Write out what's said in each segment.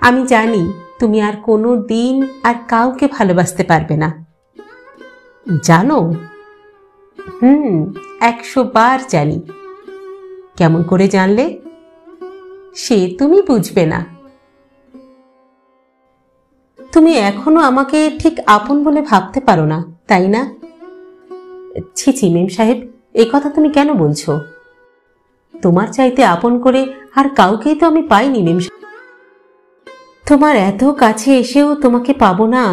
আমি জানি তুমি আর কোনো দিন আর কাউকে ভালোবাসতে পারবে না। জানো? 100 বার জানি। কেমন করে জানলে? সে তুমি বুঝবে না। তুমি এখনো আমাকে ঠিক আপন বলে ভাবতে পারো না, তাই না? ছি ছি মেম সাহেব, এ কথা তুমি কেন বলছো? তোমার চাইতে আপন করে আর কাউকেই তো আমি পাইনি মেম সাহেব। তোমার এত কাছে এসেও তোমাকে পাবো না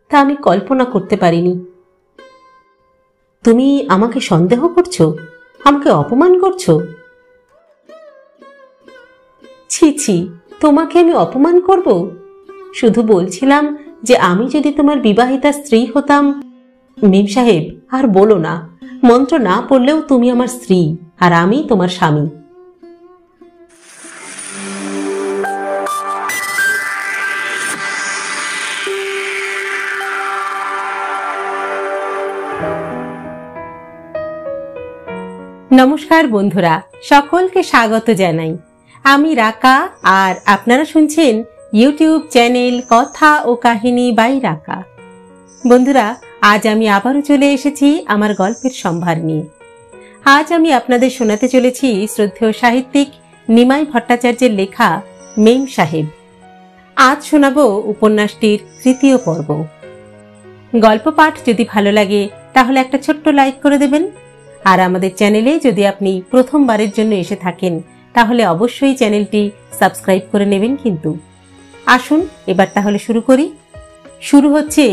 তা আমি কল্পনা করতে পারিনি। তুমি আমাকে সন্দেহ করছো? আমাকে অপমান করছো? ছি ছি, তোমাকে আমি অপমান করব? শুধু বলছিলাম যে আমি যদি তোমার বিবাহিতা স্ত্রী হতাম। মেম সাহেব, আর বলো না, মন্ত্র না পড়লেও তুমি আমার স্ত্রী আর আমি তোমার স্বামী। নমস্কার বন্ধুরা, সকলকে স্বাগত জানাই। আমি রাকা আর আপনারা শুনছেন ইউটিউব চ্যানেল কথা ও কাহিনী বাই রাকা। বন্ধুরা, আজ আমি আবারও চলে এসেছি আমার গল্পের সম্ভার নিয়ে। আজ আমি আপনাদের শোনাতে চলেছি শ্রদ্ধেয় সাহিত্যিক নিমাই ভট্টাচার্যের লেখা মেম সাহেব। আজ শোনাবো উপন্যাসটির 3য় পর্ব। গল্প পাঠ যদি ভালো লাগে তাহলে একটা ছোট্ট লাইক করে দেবেন। আর আমাদের চ্যানেলে যদি আপনি প্রথমবারের জন্য এসে থাকেন তাহলে অবশ্যই চ্যানেলটি সাবস্ক্রাইব করে নেবেন কিন্তু। আসুন এবার তাহলে শুরু করি। শুরু হচ্ছে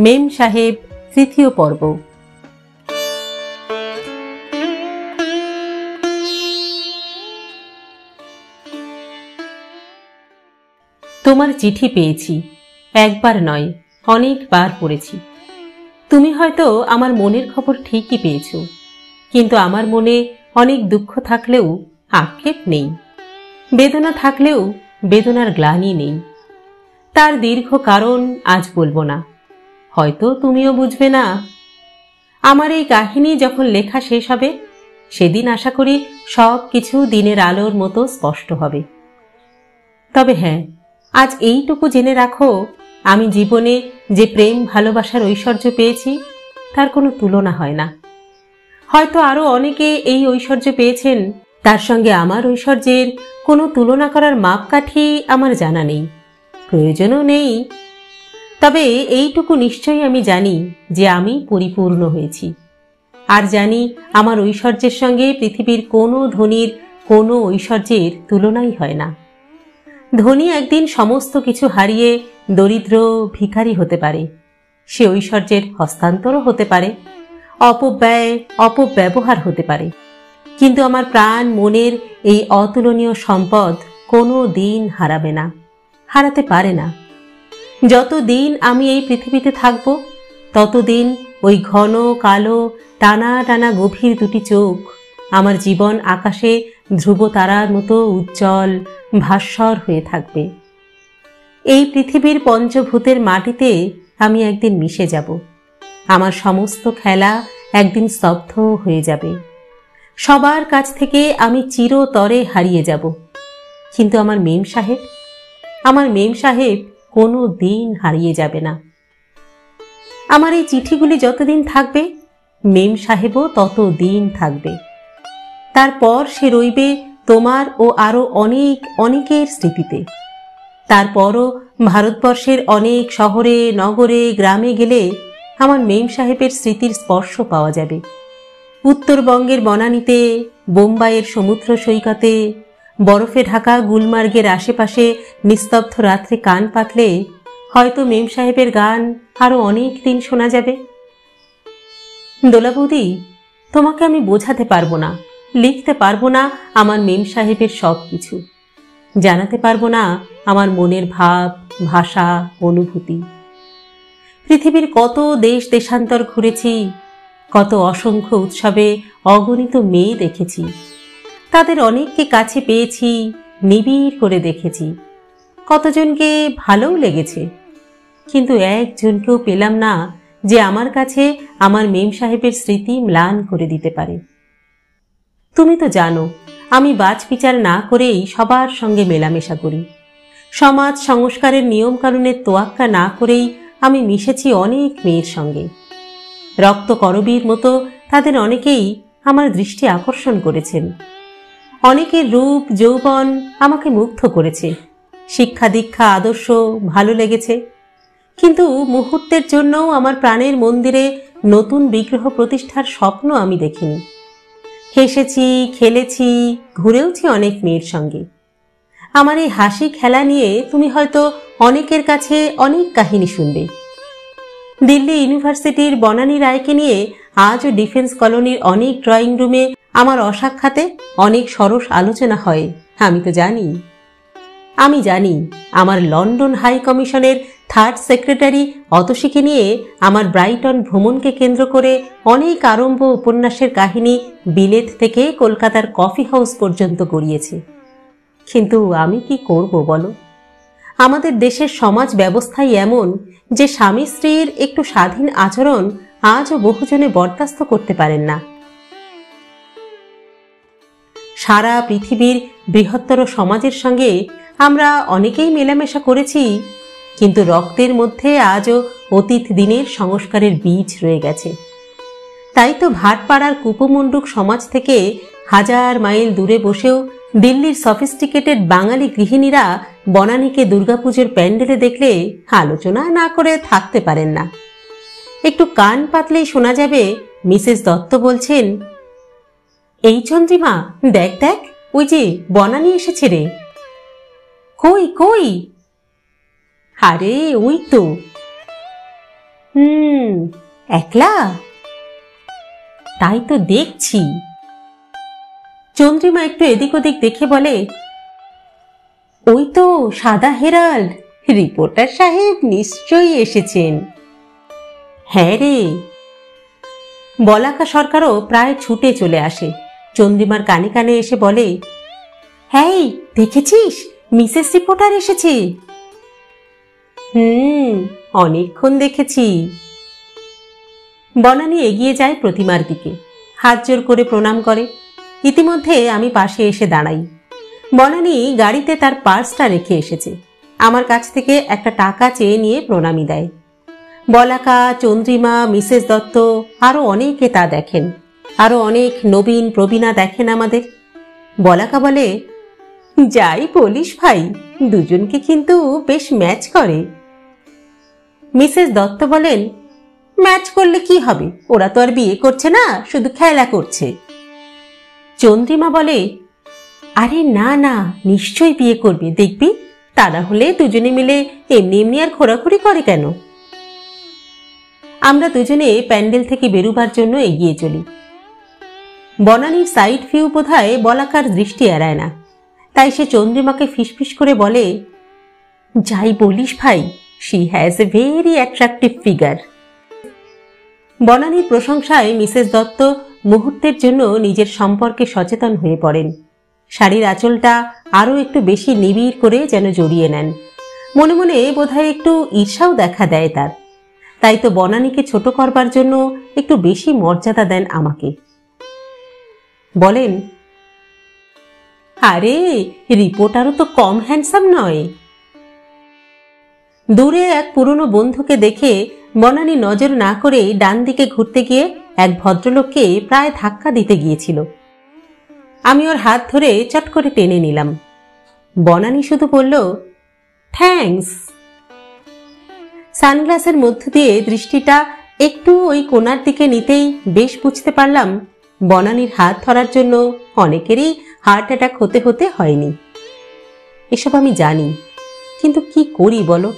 মেম সাহেব 3য় পর্ব। তোমার চিঠি পেয়েছি, একবার নয় অনেকবার পড়েছি। তুমি হয়তো আমার মনের খবর ঠিকই পেয়েছো, কিন্তু আমার মনে অনেক দুঃখ থাকলেও আক্ষেপ নেই, বেদনা থাকলেও বেদনার গ্লানি নেই। তার দীর্ঘ কারণ আজ বলবো না, হয়তো তুমিও বুঝবে না। আমার এই কাহিনী যখন লেখা শেষ হবে সেদিন আশা করি সব কিছু দিনের আলোর মতো স্পষ্ট হবে। তবে হ্যাঁ, আজ এইটুকু জেনে রাখো, আমি জীবনে যে প্রেম ভালোবাসার ঐশ্বর্য পেয়েছি তার কোনো তুলনা হয় না। হয়তো আরো অনেকে এই ঐশ্বর্য পেয়েছেন, তার সঙ্গে আমার ঐশ্বর্যের কোনো তুলনা করার মাপকাঠি আমার জানা নেই, প্রয়োজনও নেই। তবে এইটুকু নিশ্চয়ই আমি জানি যে আমি পরিপূর্ণ হয়েছি, আর জানি আমার ঐশ্বর্যের সঙ্গে পৃথিবীর কোনো ধনীর কোনো ঐশ্বর্যের তুলনাই হয় না। ধনী একদিন সমস্ত কিছু হারিয়ে দরিদ্র ভিখারি হতে পারে, সে ঐশ্বর্যের হস্তান্তরও হতে পারে, অপব্যয় অপব্যবহার হতে পারে, কিন্তু আমার প্রাণ মনের এই অতুলনীয় সম্পদ কোনো দিন হারাবে না, হারাতে পারে না। যতদিন আমি এই পৃথিবীতে থাকব ততদিন ওই ঘন কালো টানা টানা গভীর দুটি চোখ আমার জীবন আকাশে ধ্রুব তারার মতো উজ্জ্বল ভাস্বর হয়ে থাকবে। এই পৃথিবীর পঞ্চভূতের মাটিতে আমি একদিন মিশে যাব, আমার সমস্ত খেলা একদিন স্তব্ধ হয়ে যাবে, সবার কাছ থেকে আমি চিরতরে হারিয়ে যাব। কিন্তু আমার মেম সাহেব কোনো দিন হারিয়ে যাবে না। আমার এই চিঠিগুলি যতদিন থাকবে মেম সাহেবও ততদিন থাকবে। তারপর সে রইবে তোমার ও আরো অনেকের স্মৃতিতে। তারপরও ভারতবর্ষের অনেক শহরে নগরে গ্রামে গেলে আমার মেম সাহেবের স্মৃতির স্পর্শ পাওয়া যাবে। উত্তরবঙ্গের বনানীতে, বোম্বাইয়ের সমুদ্র সৈকতে, বরফে ঢাকা গুলমার্গের আশেপাশে নিস্তব্ধ রাত্রে কান পাতলে হয়তো মেম সাহেবের গান আরো অনেক দিন শোনা যাবে। দোলা বৌদি, তোমাকে আমি বোঝাতে পারবো না, লিখতে পারবো না আমার মেম সাহেবের সব কিছু, জানাতে পারবো না আমার মনের ভাব, ভাষা, অনুভূতি। পৃথিবীর কত দেশ দেশান্তর ঘুরেছি, কত অসংখ্য উৎসবে অগণিত মেয়ে দেখেছি, তাদের অনেককে কাছে পেয়েছি, নিবিড় করে দেখেছি, কতজনকে ভালোও লেগেছে, কিন্তু একজনকেও পেলাম না যে আমার কাছে আমার মেম সাহেবের স্মৃতি ম্লান করে দিতে পারে। তুমি তো জানো আমি বাছ বিচার না করেই সবার সঙ্গে মেলামেশা করি। সমাজ সংস্কারের নিয়মকানুনের তোয়াক্কা না করেই আমি মিশেছি অনেক মেয়ের সঙ্গে। রক্ত করবীর মতো তাদের অনেকেই আমার দৃষ্টি আকর্ষণ করেছেন। অনেকের রূপ যৌবন আমাকে মুগ্ধ করেছে, শিক্ষা দীক্ষা আদর্শ ভালো লেগেছে। কিন্তু মুহূর্তের জন্যও আমার প্রাণের মন্দিরে নতুন বিগ্রহ প্রতিষ্ঠার স্বপ্ন আমি দেখিনি। হেসেছি, খেলেছি, ঘুরেওছি অনেক মেয়ের সঙ্গে। আমার এই হাসি খেলা নিয়ে তুমি হয়তো অনেকের কাছে অনেক কাহিনী শুনবে। দিল্লি ইউনিভার্সিটির বনানী রায়কে নিয়ে আজও ডিফেন্স কলোনির অনেক ড্রয়িং রুমে আমার অসাক্ষাতে অনেক সরস আলোচনা হয়। আমি জানি আমার লন্ডন হাই কমিশনের 3rd সেক্রেটারি অতসীকে নিয়ে আমার ব্রাইটন ভ্রমণকে কেন্দ্র করে অনেক আরম্ভ উপন্যাসের কাহিনী বিলেত থেকে কলকাতার কফি হাউস পর্যন্ত গড়িয়েছে। কিন্তু আমি কি করব বলো? আমাদের দেশের সমাজ ব্যবস্থাই এমন যে স্বামী স্ত্রীর একটু স্বাধীন আচরণ আজও বহুজনে বরদাস্ত করতে পারেন না। সারা পৃথিবীর বৃহত্তর সমাজের সঙ্গে আমরা অনেকেই মেলামেশা করেছি, কিন্তু রক্তের মধ্যে আজও অতীত দিনের সংস্কারের বীজ রয়ে গেছে। তাই তো ভাটপাড়ার কুপমণ্ডুক সমাজ থেকে 1000 মাইল দূরে বসেও দিল্লির সফিস্টিকেটেড বাঙালি গৃহিণীরা বনানীকে দুর্গাপুজোর প্যান্ডেলে দেখলে আলোচনা না করে থাকতে পারেন না। একটু কান পাতলেই শোনা যাবে মিসেস দত্ত বলছেন, এই চন্দ্রিমা, দেখ দেখ, ওই যে বনানী এসেছে রে। কই কই? আরে ওই তো। একলা? তাই তো দেখছি। চন্দ্রিমা একটু এদিক ওদিক দেখে বলে, ওই তো সাদা হেরাল্ড, রিপোর্টার সাহেব নিশ্চয়ই এসেছেন। হ্যাঁ রে। বলাকা সরকারও প্রায় ছুটে চলে আসে, চন্দ্রিমার কানে কানে এসে বলে, হ্যাঁ দেখেছিস, মিসেস রিপোর্টার এসেছে। অনেকক্ষণ দেখেছি। বনানী এগিয়ে যায় প্রতিমার দিকে, হাত জোর করে প্রণাম করে। ইতিমধ্যে আমি পাশে এসে দাঁড়াই। বনানী গাড়িতে তার পার্সটা রেখে এসেছে। আমার কাছ থেকে একটা টাকা চেয়ে নিয়ে প্রণামী দেয়। বলাকা, চন্দ্রিমা, মিসেস দত্ত আরো অনেকে তা দেখেন। আরো অনেক নবীন প্রবীণা দেখেন আমাদের। বলাকা বলে, যাই বলিস ভাই, দুজনকে কিন্তু বেশ ম্যাচ করে। মিসেস দত্ত বলেন, ম্যাচ করলে কি হবে, ওরা তো আর বিয়ে করছে না, শুধু খেলা করছে। চন্দ্রিমা বলে, আরে না না, নিশ্চয়ই বিয়ে করবে, দেখবি। তা না হলে দুজনে মিলে এমনি এমনি আর ঘোরাঘুরি করে কেন? আমরা দুজনে প্যান্ডেল থেকে বেরুবার জন্য এগিয়ে চলি। বনানীর সাইড ভিউ বোধহয় বলাকার দৃষ্টি এড়ায় না, তাই সে চন্দ্রিমাকে ফিসফিস করে বলে, যাই বলিস ভাই, she has a very attractive figure. বনানীর প্রশংসায় মিসেস দত্ত মুহূর্তের জন্য নিজের সম্পর্কে সচেতন হয়ে পড়েন। শাড়ির আঁচলটা আরো একটু বেশি নিবিড় করে যেন জড়িয়ে নেন। মনে মনে বোধহয় একটু ঈর্ষাও দেখা দেয় তার। তাই তো বনানীকে ছোট করবার জন্য একটু বেশি মর্যাদা দেন আমাকে। বলেন, আরে রিপোর্টারও তো কম হ্যান্ডসাম নয়। দূরে এক পুরনো বন্ধুকে দেখে বনানী নজর না করে ডান দিকে ঘুরতে গিয়ে এক ভদ্রলোককে প্রায় ধাক্কা দিতে গিয়েছিল। আমি ওর হাত ধরে চট করে টেনে নিলাম। বনানী শুধু বলল, থ্যাঙ্কস। সানগ্লাসের মধ্য দিয়ে দৃষ্টিটা একটু ওই কোণার দিকে নিতেই বেশ বুঝতে পারলাম বনানীর হাত ধরার জন্য অনেকেরই হার্ট অ্যাটাক হতে হতে হয়নি। এসব আমি জানি, কিন্তু কি করি বলো?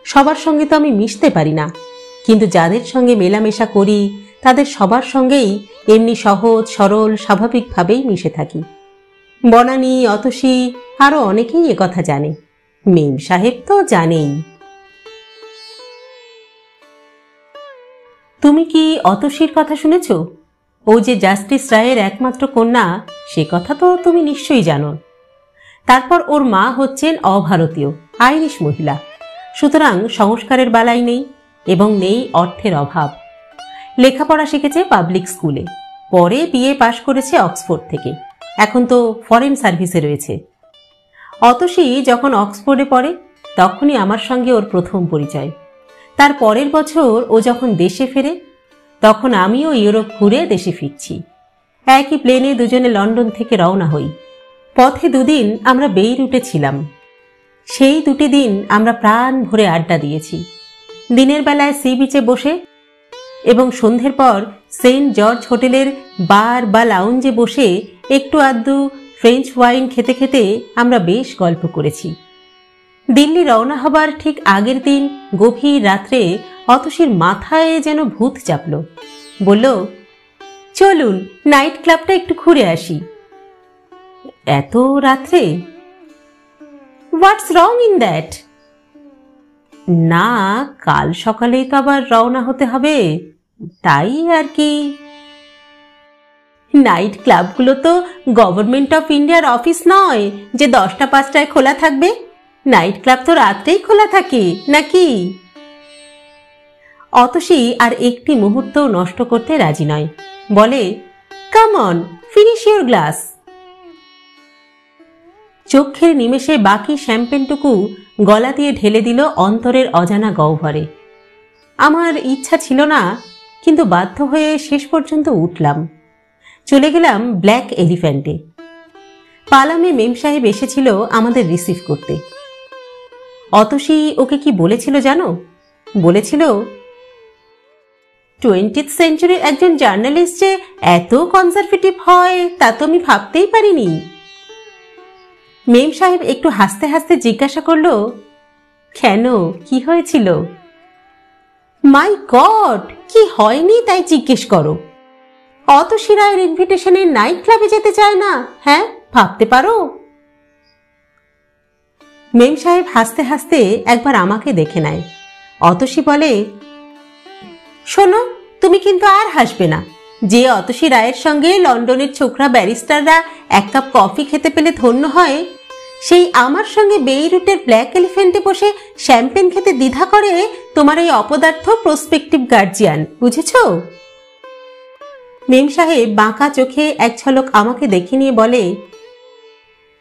সবার সঙ্গে তো আমি মিশতে পারি না, কিন্তু যাদের সঙ্গে মেলামেশা করি তাদের সবার সঙ্গেই এমনি সহজ সরল স্বাভাবিকভাবেই মিশে থাকি। বনানী, অতসী আরো অনেকেই একথা জানে। মেম সাহেব তো জানেই। তুমি কি অতসীর কথা শুনেছ? ও যে জাস্টিস রায়ের একমাত্র কন্যা, সে কথা তো তুমি নিশ্চয়ই জানো। তারপর ওর মা হচ্ছেন অভারতীয় আইরিশ মহিলা, সুতরাং সংস্কারের বালাই নেই এবং নেই অর্থের অভাব। লেখাপড়া শিখেছে পাবলিক স্কুলে, পরে বিএ পাশ করেছে অক্সফোর্ড থেকে, এখন তো ফরেন সার্ভিসে রয়েছে। অতসী যখন অক্সফোর্ডে পড়ে তখনই আমার সঙ্গে ওর প্রথম পরিচয়। তার পরের বছর ও যখন দেশে ফেরে তখন আমিও ইউরোপ ঘুরে দেশে ফিরছি। একই প্লেনে দুজনে লন্ডন থেকে রওনা হই। পথে দুদিন আমরা বেইরুটে ছিলাম। সেই দুটি দিন আমরা প্রাণ ভরে আড্ডা দিয়েছি। দিনের বেলায় সি বিচে বসে এবং সন্ধ্যের পর সেন্ট জর্জ হোটেলের বার বা লাউঞ্জে বসে একটু আধটু ফ্রেঞ্চ ওয়াইন খেতে খেতে আমরা বেশ গল্প করেছি। দিল্লি রওনা হবার ঠিক আগের দিন গভীর রাত্রে অতসীর মাথায় যেন ভূত চাপল। বলল, চলুন নাইট ক্লাবটা একটু ঘুরে আসি। এত রাত্রে? হোয়াটস রং ইন দ্যাট? না, কাল সকালেই তো আবার রওনা হতে হবে, তাই আর কি। নাইট ক্লাবগুলো তো গভর্নমেন্ট অফ ইন্ডিয়ার অফিস নয় যে 10টা 5টায় খোলা থাকবে। নাইট ক্লাব তো রাত্রেই খোলা থাকে নাকি? অতসী আর একটি মুহূর্তও নষ্ট করতে রাজি নয়। বলে, come on, finish your glass. চোখের নিমেষে বাকি শ্যাম্পেনটুকু গলা দিয়ে ঢেলে দিল অন্তরের অজানা গহ্বরে। আমার ইচ্ছা ছিল না, কিন্তু বাধ্য হয়ে শেষ পর্যন্ত উঠলাম। চলে গেলাম ব্ল্যাক এলিফ্যান্টে। পালামে মেম সাহেব এসেছিল আমাদের রিসিভ করতে। অতসী ওকে কি বলেছিল জানো? বলেছিল, 20th সেঞ্চুরির একজন জার্নালিস্ট যে এত কনজারভেটিভ হয় তা তো আমি ভাবতেই পারিনি। মেম সাহেব একটু হাসতে হাসতে জিজ্ঞাসা করল, কেন, কি হয়েছিল? মাই গড, কি হয়নি তাই জিজ্ঞেস করো? অতসী রায়ের ইনভিটেশনে নাইট ক্লাবে যেতে চায় না? হ্যাঁ, ভাবতে পারো? মেম সাহেব হাসতে হাসতে একবার আমাকে দেখে নেয়। অতসী বলে, শোনো, তুমি কিন্তু আর হাসবে না। যে অতসী রায়ের সঙ্গে লন্ডনের ছোকরা ব্যারিস্টাররা 1 কাপ কফি খেতে পেলে ধন্য হয়, সেই আমার সঙ্গে বেইরুটের ব্ল্যাক এলিফ্যান্টে বসে শ্যাম্পেন খেতে দ্বিধা করে তোমার এই অপদার্থ প্রসপেক্টিভ গার্জিয়ান, বুঝেছ? মেম সাহেব বাঁকা চোখে এক ঝলক আমাকে দেখে নিয়ে বলে,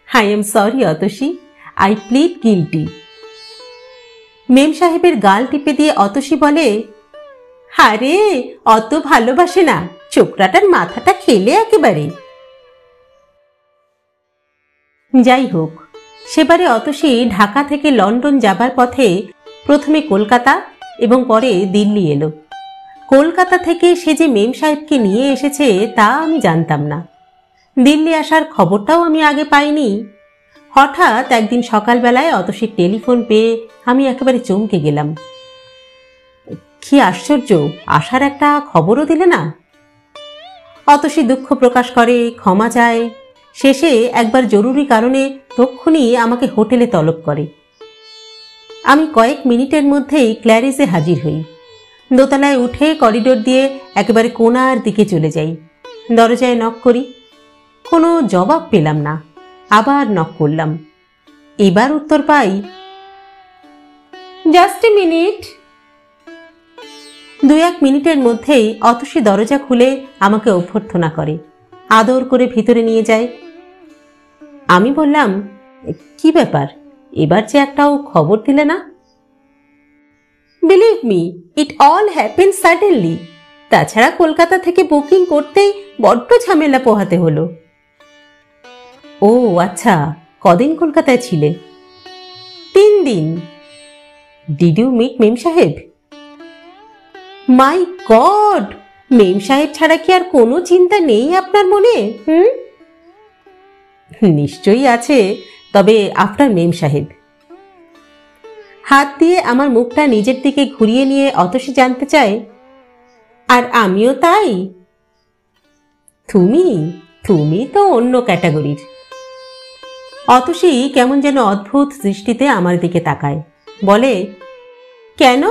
I am sorry Atasi, I plead guilty. মেম সাহেবের গাল টিপে দিয়ে অতসী বলে, আরে অত ভালোবাসে না, ছোকরাটার মাথাটা খেলে একেবারে। যাই হোক, সেবারে অতসী ঢাকা থেকে লন্ডন যাবার পথে প্রথমে কলকাতা এবং পরে দিল্লি এলো। কলকাতা থেকে সে যে মেম সাহেবকে নিয়ে এসেছে তা আমি জানতাম না। দিল্লি আসার খবরটাও আমি আগে পাইনি। হঠাৎ একদিন সকালবেলায় অতসীর টেলিফোন পেয়ে আমি একেবারে চমকে গেলাম। কি আশ্চর্য, আসার একটা খবরও দিলে না। অতসী দুঃখ প্রকাশ করে, ক্ষমা চায়, শেষে একবার জরুরি কারণে তক্ষুনি আমাকে হোটেলে তলব করে। আমি কয়েক মিনিটের মধ্যেই ক্ল্যারিসে হাজির হই। দোতলায় উঠে করিডোর দিয়ে একেবারে কোণার দিকে চলে যাই। দরজায় নক করি, কোনো জবাব পেলাম না। আবার নক করলাম। এবার উত্তর পাই, জাস্ট এ মিনিট। 2-1 মিনিটের মধ্যেই অতসী দরজা খুলে আমাকে অভ্যর্থনা করে, আদর করে ভিতরে নিয়ে যায়। আমি বললাম, কি ব্যাপার, এবার যে একটাও খবর দিলে না? Believe me, it all happen suddenly. তাছাড়া কলকাতা থেকে বুকিং করতেই বড্ড ঝামেলা পোহাতে হলো। ও আচ্ছা, কদিন কলকাতায় ছিলে? 3 দিন। ডিড ইউ মিট মেম সাহেব? মাই গড, মেম সাহেব ছাড়া কি আর কোনো চিন্তা নেই আপনার মনে? নিশ্চয়ই আছে, তবে আফটার মেম সাহেব। হাত দিয়ে আমার মুখটা নিজের দিকে ঘুরিয়ে নিয়ে অতসী জানতে চায়, আর আমিও তাই? তুমি তো অন্য ক্যাটাগরির। অতসী কেমন যেন অদ্ভুত দৃষ্টিতে আমার দিকে তাকায়, বলে, কেন,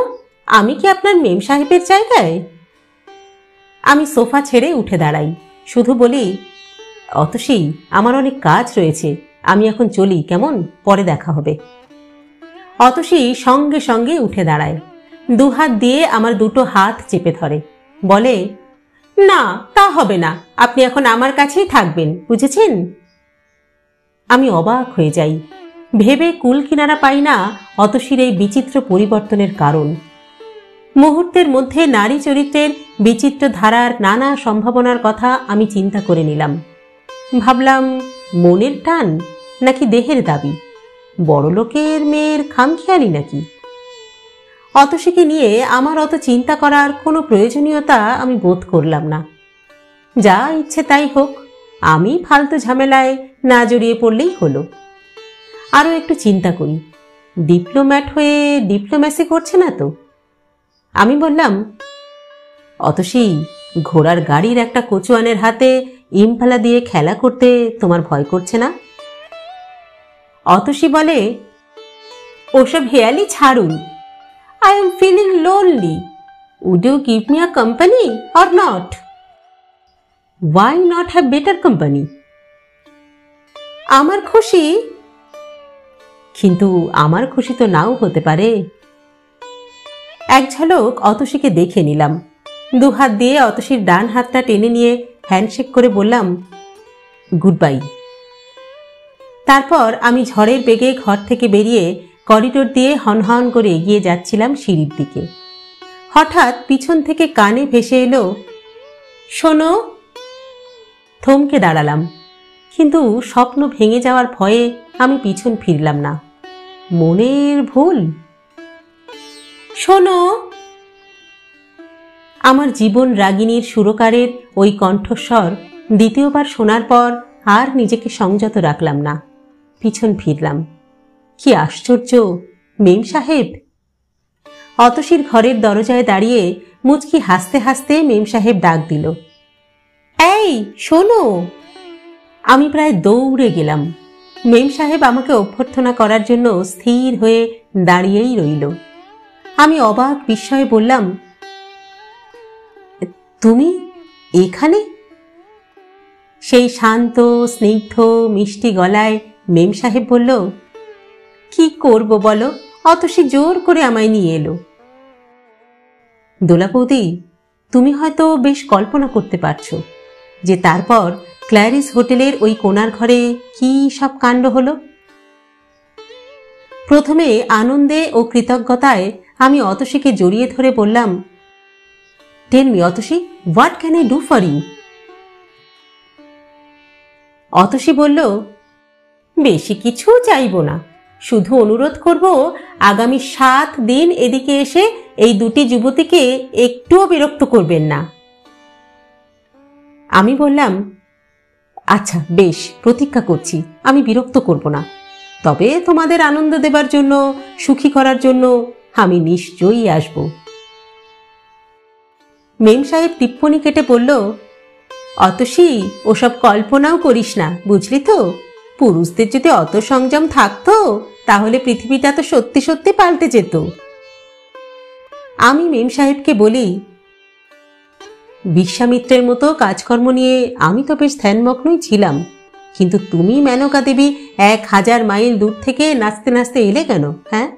আমি কি আপনার মেম সাহেবের জায়গায়? আমি সোফা ছেড়ে উঠে দাঁড়াই, শুধু বলি, অতসী, আমার অনেক কাজ রয়েছে, আমি এখন চলি, কেমন, পরে দেখা হবে। অতসী সঙ্গে সঙ্গে উঠে দাঁড়ায়, 2 হাত দিয়ে আমার 2টো হাত চেপে ধরে, বলে, না, তা হবে না, আপনি এখন আমার কাছেই থাকবেন, বুঝেছেন? আমি অবাক হয়ে যাই, ভেবে কুল কিনারা পাই না অতসীর এই বিচিত্র পরিবর্তনের কারণ। মুহূর্তের মধ্যে নারী চরিত্রের বিচিত্র ধারার নানা সম্ভাবনার কথা আমি চিন্তা করে নিলাম। ভাবলাম, মনের টান নাকি দেহের দাবি, বড়লোকের মেয়ের খামখেয়ালি নাকি? অতসীকে নিয়ে আমার অত চিন্তা করার কোনো প্রয়োজনীয়তা আমি বোধ করলাম না। যা ইচ্ছে তাই হোক, আমি ফালতু ঝামেলায় না জড়িয়ে পড়লেই হলো। আরও একটু চিন্তা করি, ডিপ্লোম্যাট হয়ে ডিপ্লোম্যাসি করছে না তো? আমি বললাম, অতসী, ঘোড়ার গাড়ির একটা কচুয়ানের হাতে ইম্পালা দিয়ে খেলা করতে তোমার ভয় করছে না? অতসী বলে, ওসব হেয়ালি ছাড়ুন, I am feeling lonely. Would you give me a company or not? Why not have better company? আমার খুশি, কিন্তু আমার খুশি তো নাও হতে পারে। এক ঝলক অতসীকে দেখে নিলাম। দুহাত দিয়ে অতসীর ডান হাতটা টেনে নিয়ে হ্যান্ডশেক করে বললাম, গুড বাই। তারপর আমি ঝড়ের বেগে ঘর থেকে বেরিয়ে করিডোর দিয়ে হনহন করে এগিয়ে যাচ্ছিলাম সিঁড়ির দিকে। হঠাৎ পিছন থেকে কানে ভেসে এলো, শোনো। থমকে দাঁড়ালাম, কিন্তু স্বপ্ন ভেঙে যাওয়ার ভয়ে আমি পিছন ফিরলাম না। মনের ভুল? শোনো। আমার জীবন রাগিনীর সুরকারের ওই কণ্ঠস্বর দ্বিতীয়বার শোনার পর আর নিজেকে সংযত রাখলাম না, পিছন ফিরলাম। কি আশ্চর্য, মেম সাহেব! অতসীর ঘরের দরজায় দাঁড়িয়ে মুচকি হাসতে হাসতে মেম সাহেব ডাক দিল, এই শোনো। আমি প্রায় দৌড়ে গেলাম। মেম সাহেব আমাকে অভ্যর্থনা করার জন্য স্থির হয়ে দাঁড়িয়েই রইল। আমি অবাক বিস্ময়ে বললাম, তুমি এখানে? সেই শান্ত স্নিগ্ধ মিষ্টি গলায় মেম সাহেব বলল, কি করব বলো, অতসী জোর করে আমায় নিয়ে এলো। দোলা বৌদি, তুমি হয়তো বেশ কল্পনা করতে পারছো যে তারপর ক্ল্যারিস হোটেলের ওই কোণার ঘরে কি সব কাণ্ড হলো। প্রথমে আনন্দে ও কৃতজ্ঞতায় আমি অতসীকে জড়িয়ে ধরে বললাম, tell me Atasi, what can I do for you? Atasi বলল, বেশি কিছু চাইব না, শুধু অনুরোধ করব আগামী 7 দিন এদিকে এসে এই দুটি যুবতীকে একটুও বিরক্ত করবেন না। আমি বললাম, আচ্ছা বেশ, প্রতিজ্ঞা করছি আমি বিরক্ত করব না, তবে তোমাদের আনন্দ দেবার জন্য, সুখী করার জন্য আমি নিশ্চয়ই আসব। মেম সাহেব টিপ্পনি কেটে বলল, অতসী, ওসব কল্পনাও করিস না, বুঝলি তো? পুরুষদের যদি অত সংযম থাকতো তাহলে পৃথিবীটা তো সত্যি সত্যি পাল্টে যেত। আমি মেম সাহেবকে বলি, বিশ্বামিত্রের মতো কাজকর্ম নিয়ে আমি তো বেশ ধ্যানমগ্নই ছিলাম, কিন্তু তুমি মেনকা দেবী 1000 মাইল দূর থেকে নাচতে নাচতে এলে কেন? হ্যাঁ?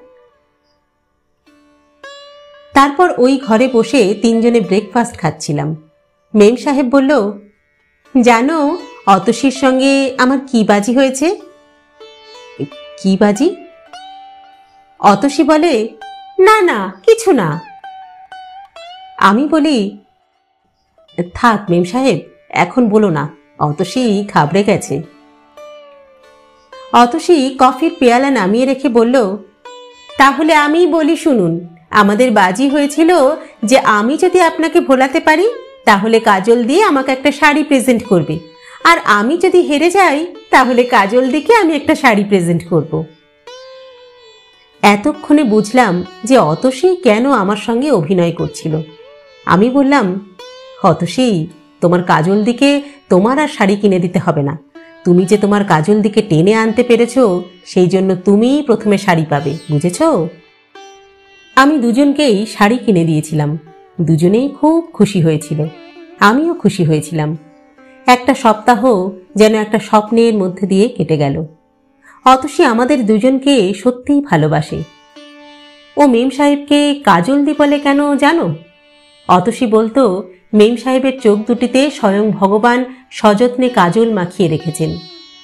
তারপর ওই ঘরে বসে 3 জনে ব্রেকফাস্ট খাচ্ছিলাম। মেম সাহেব বলল, জানো অতসীর সঙ্গে আমার কি বাজি হয়েছে? কি বাজি? অতসী বলে, না না, কিছু না। আমি বলি, থাক মেম সাহেব, এখন বলো না, অতসী ঘাবড়ে গেছে। অতসী কফির পেয়ালা নামিয়ে রেখে বলল, তাহলে আমি বলি শুনুন, আমাদের বাজি হয়েছিল যে আমি যদি আপনাকে ভোলাতে পারি তাহলে কাজল দিয়ে আমাকে একটা শাড়ি প্রেজেন্ট করবে, আর আমি যদি হেরে যাই তাহলে কাজল দিকে আমি একটা শাড়ি প্রেজেন্ট করব। এতক্ষণে বুঝলাম যে অতসী কেন আমার সঙ্গে অভিনয় করছিল। আমি বললাম, অতসী, তোমার কাজল দিকে তোমার আর শাড়ি কিনে দিতে হবে না, তুমি যে তোমার কাজল দিকে টেনে আনতে পেরেছো সেই জন্য তুমিই প্রথমে শাড়ি পাবে, বুঝেছ? আমি দুজনকেই শাড়ি কিনে দিয়েছিলাম। দুজনেই খুব খুশি হয়েছিল, আমিও খুশি হয়েছিলাম। একটা সপ্তাহ যেন একটা স্বপ্নের মধ্যে দিয়ে কেটে গেল। অতসী আমাদের দুজনকে সত্যিই ভালোবাসে। ও মেম সাহেবকে কাজল দি বলে কেন জানো? অতসী বলতো, মেম সাহেবের চোখ দুটিতে স্বয়ং ভগবান সযত্নে কাজল মাখিয়ে রেখেছেন।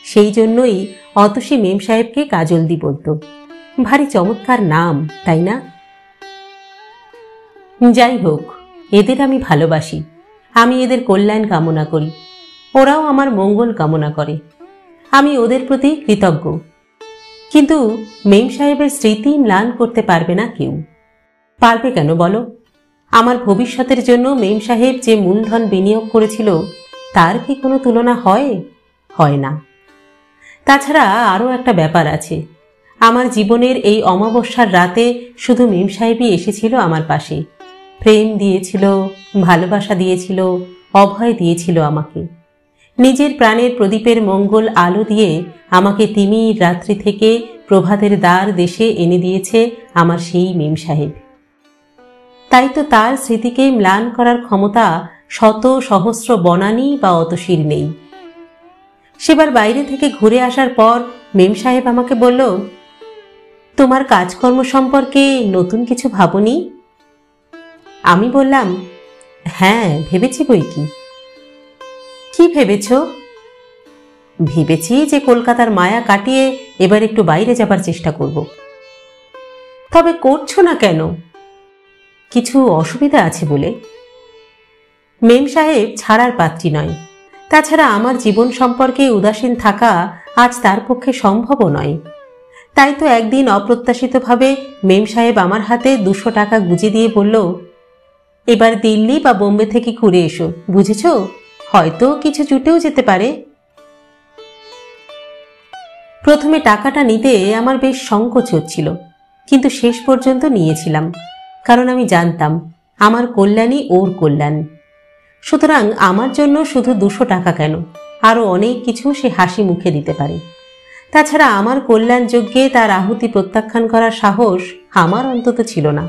সেই জন্যই অতসী মেম সাহেবকে কাজলদি বলতো। ভারী চমৎকার নাম, তাই না? যাই হোক, এদের আমি ভালোবাসি, আমি এদের কল্যাণ কামনা করি, ওরাও আমার মঙ্গল কামনা করে। আমি ওদের প্রতি কৃতজ্ঞ। কিন্তু মেম সাহেবের স্মৃতি ম্লান করতে পারবে না কেউ। পারবে কেন বলো? আমার ভবিষ্যতের জন্য মেম সাহেব যে মূলধন বিনিয়োগ করেছিল তার কি কোনো তুলনা হয়? হয় না। তাছাড়া আরও একটা ব্যাপার আছে। আমার জীবনের এই অমাবস্যার রাতে শুধু মেম সাহেবই এসেছিল আমার পাশে, প্রেম দিয়েছিল, ভালোবাসা দিয়েছিল, অভয় দিয়েছিল আমাকে। নিজের প্রাণের প্রদীপের মঙ্গল আলো দিয়ে আমাকে তিমির রাত্রি থেকে প্রভাতের দ্বার দেশে এনে দিয়েছে আমার সেই মেম সাহেব। তাই তো তার স্মৃতিকে ম্লান করার ক্ষমতা শত সহস্র বনানী বা অতসীর নেই। সেবার বাইরে থেকে ঘুরে আসার পর মেম সাহেব আমাকে বলল, তোমার কাজকর্ম সম্পর্কে নতুন কিছু ভাবনি? আমি বললাম, হ্যাঁ ভেবেছি বই কি। কি ভেবেছ? ভেবেছি যে কলকাতার মায়া কাটিয়ে এবার একটু বাইরে যাবার চেষ্টা করব। তবে করছো না কেন? কিছু অসুবিধা আছে বলে। মেম সাহেব ছাড়ার পাত্রী নয়। তাছাড়া আমার জীবন সম্পর্কে উদাসীন থাকা আজ তার পক্ষে সম্ভবও নয়। তাই তো একদিন অপ্রত্যাশিতভাবে মেম সাহেব আমার হাতে 200 টাকা গুঁজে দিয়ে বলল, এবার দিল্লি বা বোম্বে থেকে ঘুরে এসো, বুঝেছ? হয়তো কিছু জুটেও যেতে পারে। প্রথমে টাকাটা নিতে আমার বেশ সংকোচ হচ্ছিল, কিন্তু শেষ পর্যন্ত নিয়েছিলাম, কারণ আমি জানতাম আমার কল্যাণই ওর কল্যাণ। সুতরাং আমার জন্য শুধু 200 টাকা কেন, আরও অনেক কিছু সে হাসি মুখে দিতে পারে। তাছাড়া আমার কল্যাণ যজ্ঞে তার আহুতি প্রত্যাখ্যান করার সাহস আমার অন্তত ছিল না।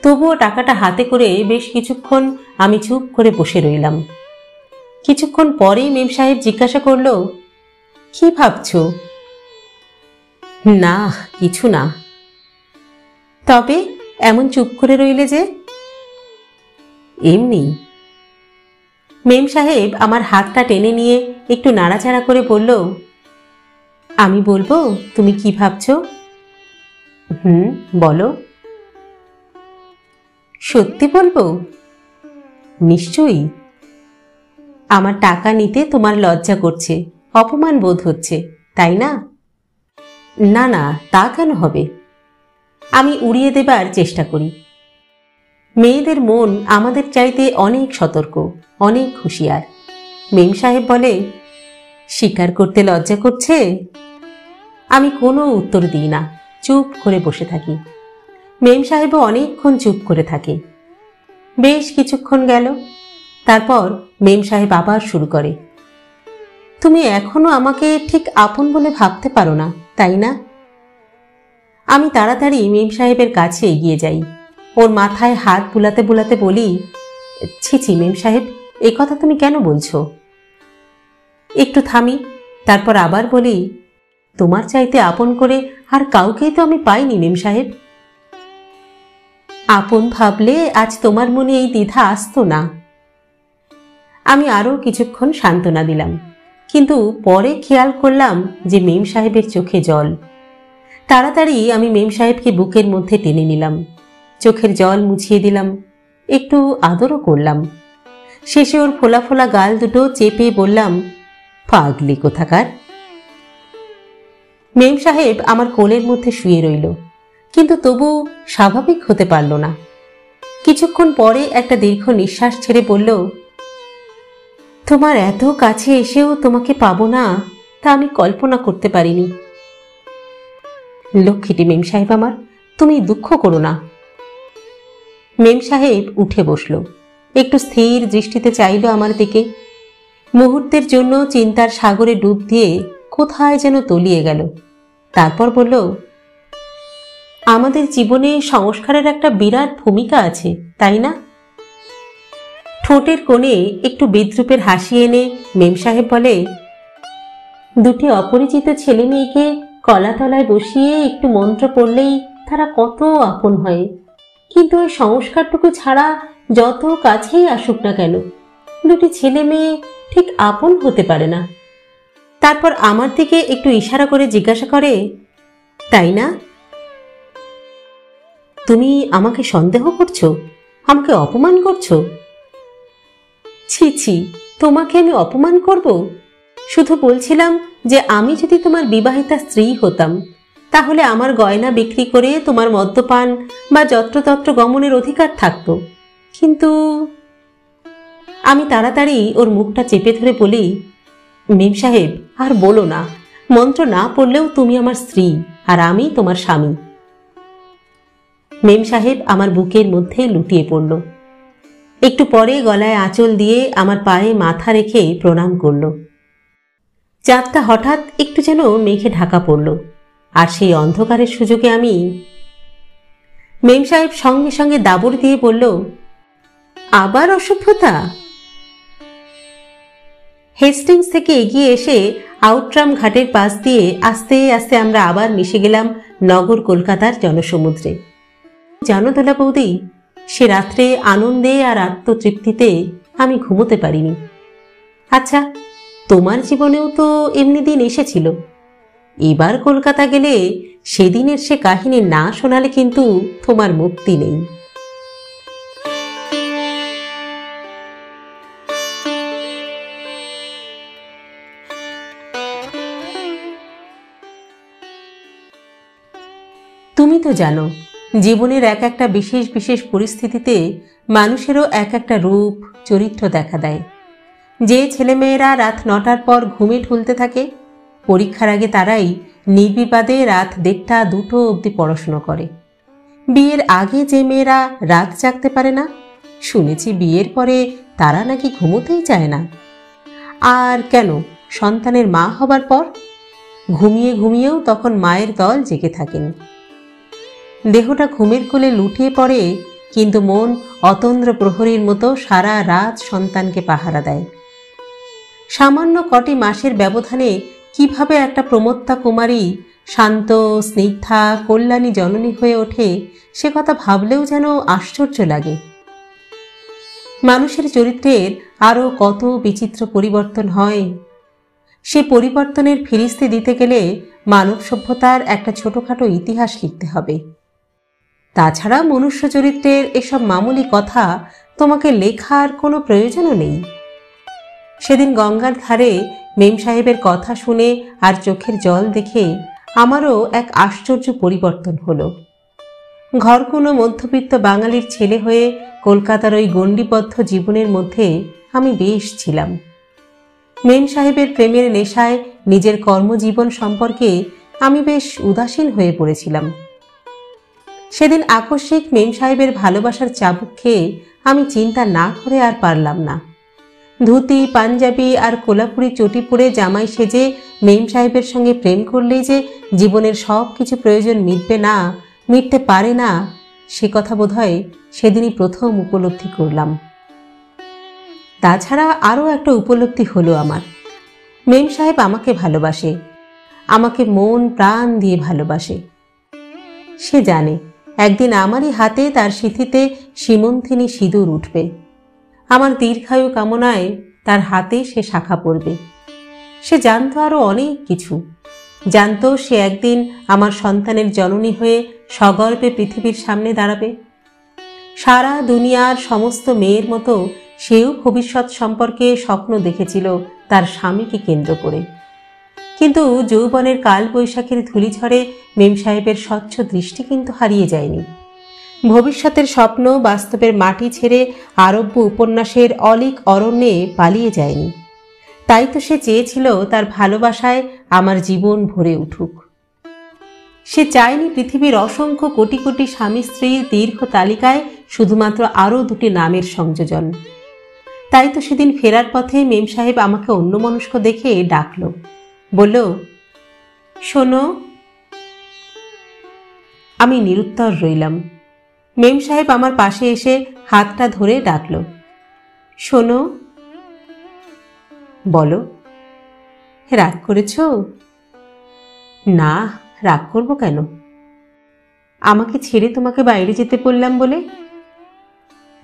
তবুও টাকাটা হাতে করে বেশ কিছুক্ষণ আমি চুপ করে বসে রইলাম। কিছুক্ষণ পরেই মেম সাহেব জিজ্ঞাসা করল, কি ভাবছ? না, কিছু না। তবে এমন চুপ করে রইলে যে? এমনি। মেম সাহেব আমার হাতটা টেনে নিয়ে একটু নাড়াচাড়া করে বলল, আমি বলবো তুমি কি ভাবছ? বলো। সত্যি বলবো? নিশ্চয়ই। আমার টাকা নিতে তোমার লজ্জা করছে, অপমান বোধ হচ্ছে, তাই না? না না, তা কেন হবে? আমি উড়িয়ে দেবার চেষ্টা করি। মেয়েদের মন আমাদের চাইতে অনেক সতর্ক, অনেক হুঁশিয়ার। মেম সাহেব বলে, স্বীকার করতে লজ্জা করছে? আমি কোনো উত্তর দিই না, চুপ করে বসে থাকি। মেম সাহেবও অনেকক্ষণ চুপ করে থাকে। বেশ কিছুক্ষণ গেল। তারপর মেম সাহেব আবার শুরু করে, তুমি এখনো আমাকে ঠিক আপন বলে ভাবতে পারো না, তাই না? আমি তাড়াতাড়ি মেম সাহেবের কাছে এগিয়ে যাই। ওর মাথায় হাত বুলাতে বুলাতে বলি, ছি ছি মেম সাহেব, এ কথা তুমি কেন বলছো? একটু থামি, তারপর আবার বলি, তোমার চাইতে আপন করে আর কাউকেই তো আমি পাইনি মেম সাহেব। আপন ভাবলে আজ তোমার মনে এই দ্বিধা আসতো না। আমি আরো কিছুক্ষণ সান্ত্বনা দিলাম, কিন্তু পরে খেয়াল করলাম যে মেম সাহেবের চোখে জল। তাড়াতাড়ি আমি মেম সাহেবকে বুকের মধ্যে টেনে নিলাম, চোখের জল মুছিয়ে দিলাম, একটু আদরও করলাম। শেষে ওর ফোলা ফোলা গাল দুটো চেপে বললাম, পাগলি কোথাকার। মেম সাহেব আমার কোলের মধ্যে শুয়ে রইল, কিন্তু তবু স্বাভাবিক হতে পারল না। কিছুক্ষণ পরে একটা দীর্ঘ নিঃশ্বাস ছেড়ে বলল, তোমার এত কাছে এসেও তোমাকে পাবো না, তা আমি কল্পনা করতে পারিনি। লক্ষ্মীটি মেম সাহেব আমার, তুমি দুঃখ করো না। মেম সাহেব উঠে বসল, একটু স্থির দৃষ্টিতে চাইল আমার দিকে। মুহূর্তের জন্য চিন্তার সাগরে ডুব দিয়ে কোথায় যেন তলিয়ে গেল। তারপর বলল, আমাদের জীবনে সংস্কারের একটা বিরাট ভূমিকা আছে, তাই না? ঠোঁটের কোণে একটু বিদ্রুপের হাসি এনে মেম সাহেব বলে, দুটি অপরিচিত ছেলে মেয়েকে কলাতলায় বসিয়ে একটু মন্ত্র পড়লেই তারা কত আপন হয়, কিন্তু ওই সংস্কারটুকু ছাড়া যত কাছেই আসুক না কেন, দুটি ছেলে মেয়ে ঠিক আপন হতে পারে না। তারপর আমার দিকে একটু ইশারা করে জিজ্ঞাসা করে, তাই না? তুমি আমাকে সন্দেহ করছো, আমাকে অপমান করছো? ছি ছি, তোমাকে আমি অপমান করব? শুধু বলছিলাম যে আমি যদি তোমার বিবাহিতা স্ত্রী হতাম, তাহলে আমার গয়না বিক্রি করে তোমার মদ্যপান বা যত্রতত্র গমনের অধিকার থাকত। কিন্তু আমি তাড়াতাড়ি ওর মুখটা চেপে ধরে বলি, মেম সাহেব, আর বলো না, মন্ত্র না পড়লেও তুমি আমার স্ত্রী আর আমি তোমার স্বামী। মেম সাহেব আমার বুকের মধ্যে লুটিয়ে পড়ল। একটু পরে গলায় আঁচল দিয়ে আমার পায়ে মাথা রেখে প্রণাম করল। চাঁদটা হঠাৎ একটু যেন মেঘে ঢাকা পড়ল, আর সেই অন্ধকারের সুযোগে আমি। মেম সাহেব সঙ্গে সঙ্গে দাবড় দিয়ে বলল, আবার অসভ্যতা? হেস্টিংস থেকে এগিয়ে এসে আউটরাম ঘাটের পাশ দিয়ে আস্তে আস্তে আমরা আবার মিশে গেলাম নগর কলকাতার জনসমুদ্রে। জানো দোলা বৌদি, সে রাত্রে আনন্দে আর আত্মতৃপ্তিতে আমি ঘুমোতে পারিনি। আচ্ছা, তোমার জীবনেও তো এমনি দিন এসেছিল। এবার কলকাতা গেলে সেদিনের সে কাহিনী না শোনালে কিন্তু তোমার মুক্তি নেই। তুমি তো জানো, জীবনের এক একটা বিশেষ বিশেষ পরিস্থিতিতে মানুষেরও এক একটা রূপ চরিত্র দেখা দেয়। যে ছেলেমেয়েরা রাত 9টার পর ঘুমে ঢুলতে থাকে, পরীক্ষার আগে তারাই নির্বিবাদে রাত 1টা-2টো অবধি পড়াশুনো করে। বিয়ের আগে যে মেয়েরা রাত জাগতে পারে না, শুনেছি বিয়ের পরে তারা নাকি ঘুমোতেই চায় না। আর কেন, সন্তানের মা হবার পর ঘুমিয়ে ঘুমিয়েও তখন মায়ের দল জেগে থাকেন। দেহটা ঘুমের কোলে লুটিয়ে পড়ে, কিন্তু মন অতন্দ্র প্রহরীর মতো সারা রাত সন্তানকে পাহারা দেয়। সামান্য কটি মাসের ব্যবধানে কিভাবে একটা প্রমত্তা কুমারী শান্ত, স্নিগ্ধা, কল্যাণী জননী হয়ে ওঠে, সে কথা ভাবলেও যেন আশ্চর্য লাগে। মানুষের চরিত্রের আরও কত বিচিত্র পরিবর্তন হয়। সে পরিবর্তনের ফিরিস্তি দিতে গেলে মানব সভ্যতার একটা ছোটখাটো ইতিহাস লিখতে হবে। তাছাড়া মনুষ্য চরিত্রের এসব মামুলি কথা তোমাকে লেখার কোনো প্রয়োজনও নেই। সেদিন গঙ্গার ধারে মেম সাহেবের কথা শুনে আর চোখের জল দেখে আমারও এক আশ্চর্য পরিবর্তন হলো। ঘরকুনো মধ্যবিত্ত বাঙালির ছেলে হয়ে কলকাতার ওই গণ্ডিবদ্ধ জীবনের মধ্যে আমি বেশ ছিলাম। মেম সাহেবের প্রেমের নেশায় নিজের কর্মজীবন সম্পর্কে আমি বেশ উদাসীন হয়ে পড়েছিলাম। সেদিন আকস্মিক মেম সাহেবের ভালোবাসার চাবুক খেয়ে আমি চিন্তা না করে আর পারলাম না। ধুতি, পাঞ্জাবি আর কোলাপুরি চটি পরে জামাই সেজে মেম সাহেবের সঙ্গে প্রেম করলেই যে জীবনের সব কিছু প্রয়োজন মিটবে না, মিটতে পারে না, সে কথা বোধহয় সেদিনই প্রথম উপলব্ধি করলাম। তাছাড়া আরও একটা উপলব্ধি হলো আমার, মেম সাহেব আমাকে ভালোবাসে, আমাকে মন প্রাণ দিয়ে ভালোবাসে। সে জানে একদিন আমারই হাতে তার সিঁথিতে সীমন্তিনী সিঁদুর উঠবে। আমার দীর্ঘায়ু কামনায় তার হাতে সে শাখা পড়বে। সে জানতো আরও অনেক কিছু। জানতো সে একদিন আমার সন্তানের জননী হয়ে সগর্বে পৃথিবীর সামনে দাঁড়াবে। সারা দুনিয়ার সমস্ত মেয়ের মতো সেও ভবিষ্যৎ সম্পর্কে স্বপ্ন দেখেছিল তার স্বামীকে কেন্দ্র করে। কিন্তু যৌবনের কাল বৈশাখের ধূলিঝড়ে মেম সাহেবের স্বচ্ছ দৃষ্টি কিন্তু হারিয়ে যায়নি। ভবিষ্যতের স্বপ্ন বাস্তবের মাটি ছেড়ে আরব্য উপন্যাসের অলিক অরণ্যে পালিয়ে যায়নি। তাই তো সে চেয়েছিল তার ভালোবাসায় আমার জীবন ভরে উঠুক। সে চায়নি পৃথিবীর অসংখ্য কোটি কোটি স্বামী স্ত্রীর দীর্ঘ তালিকায় শুধুমাত্র আরও দুটি নামের সংযোজন। তাই তো সেদিন ফেরার পথে মেম সাহেব আমাকে অন্যমনস্ক দেখে ডাকল, বলল, শোনো। আমি নিরুত্তর রইলাম। মেম সাহেব আমার পাশে এসে হাতটা ধরে ডাকল, শোনো। বলো। রাগ করেছ? না, রাগ করব কেন? আমাকে ছেড়ে তোমাকে বাইরে যেতে বললাম বলে?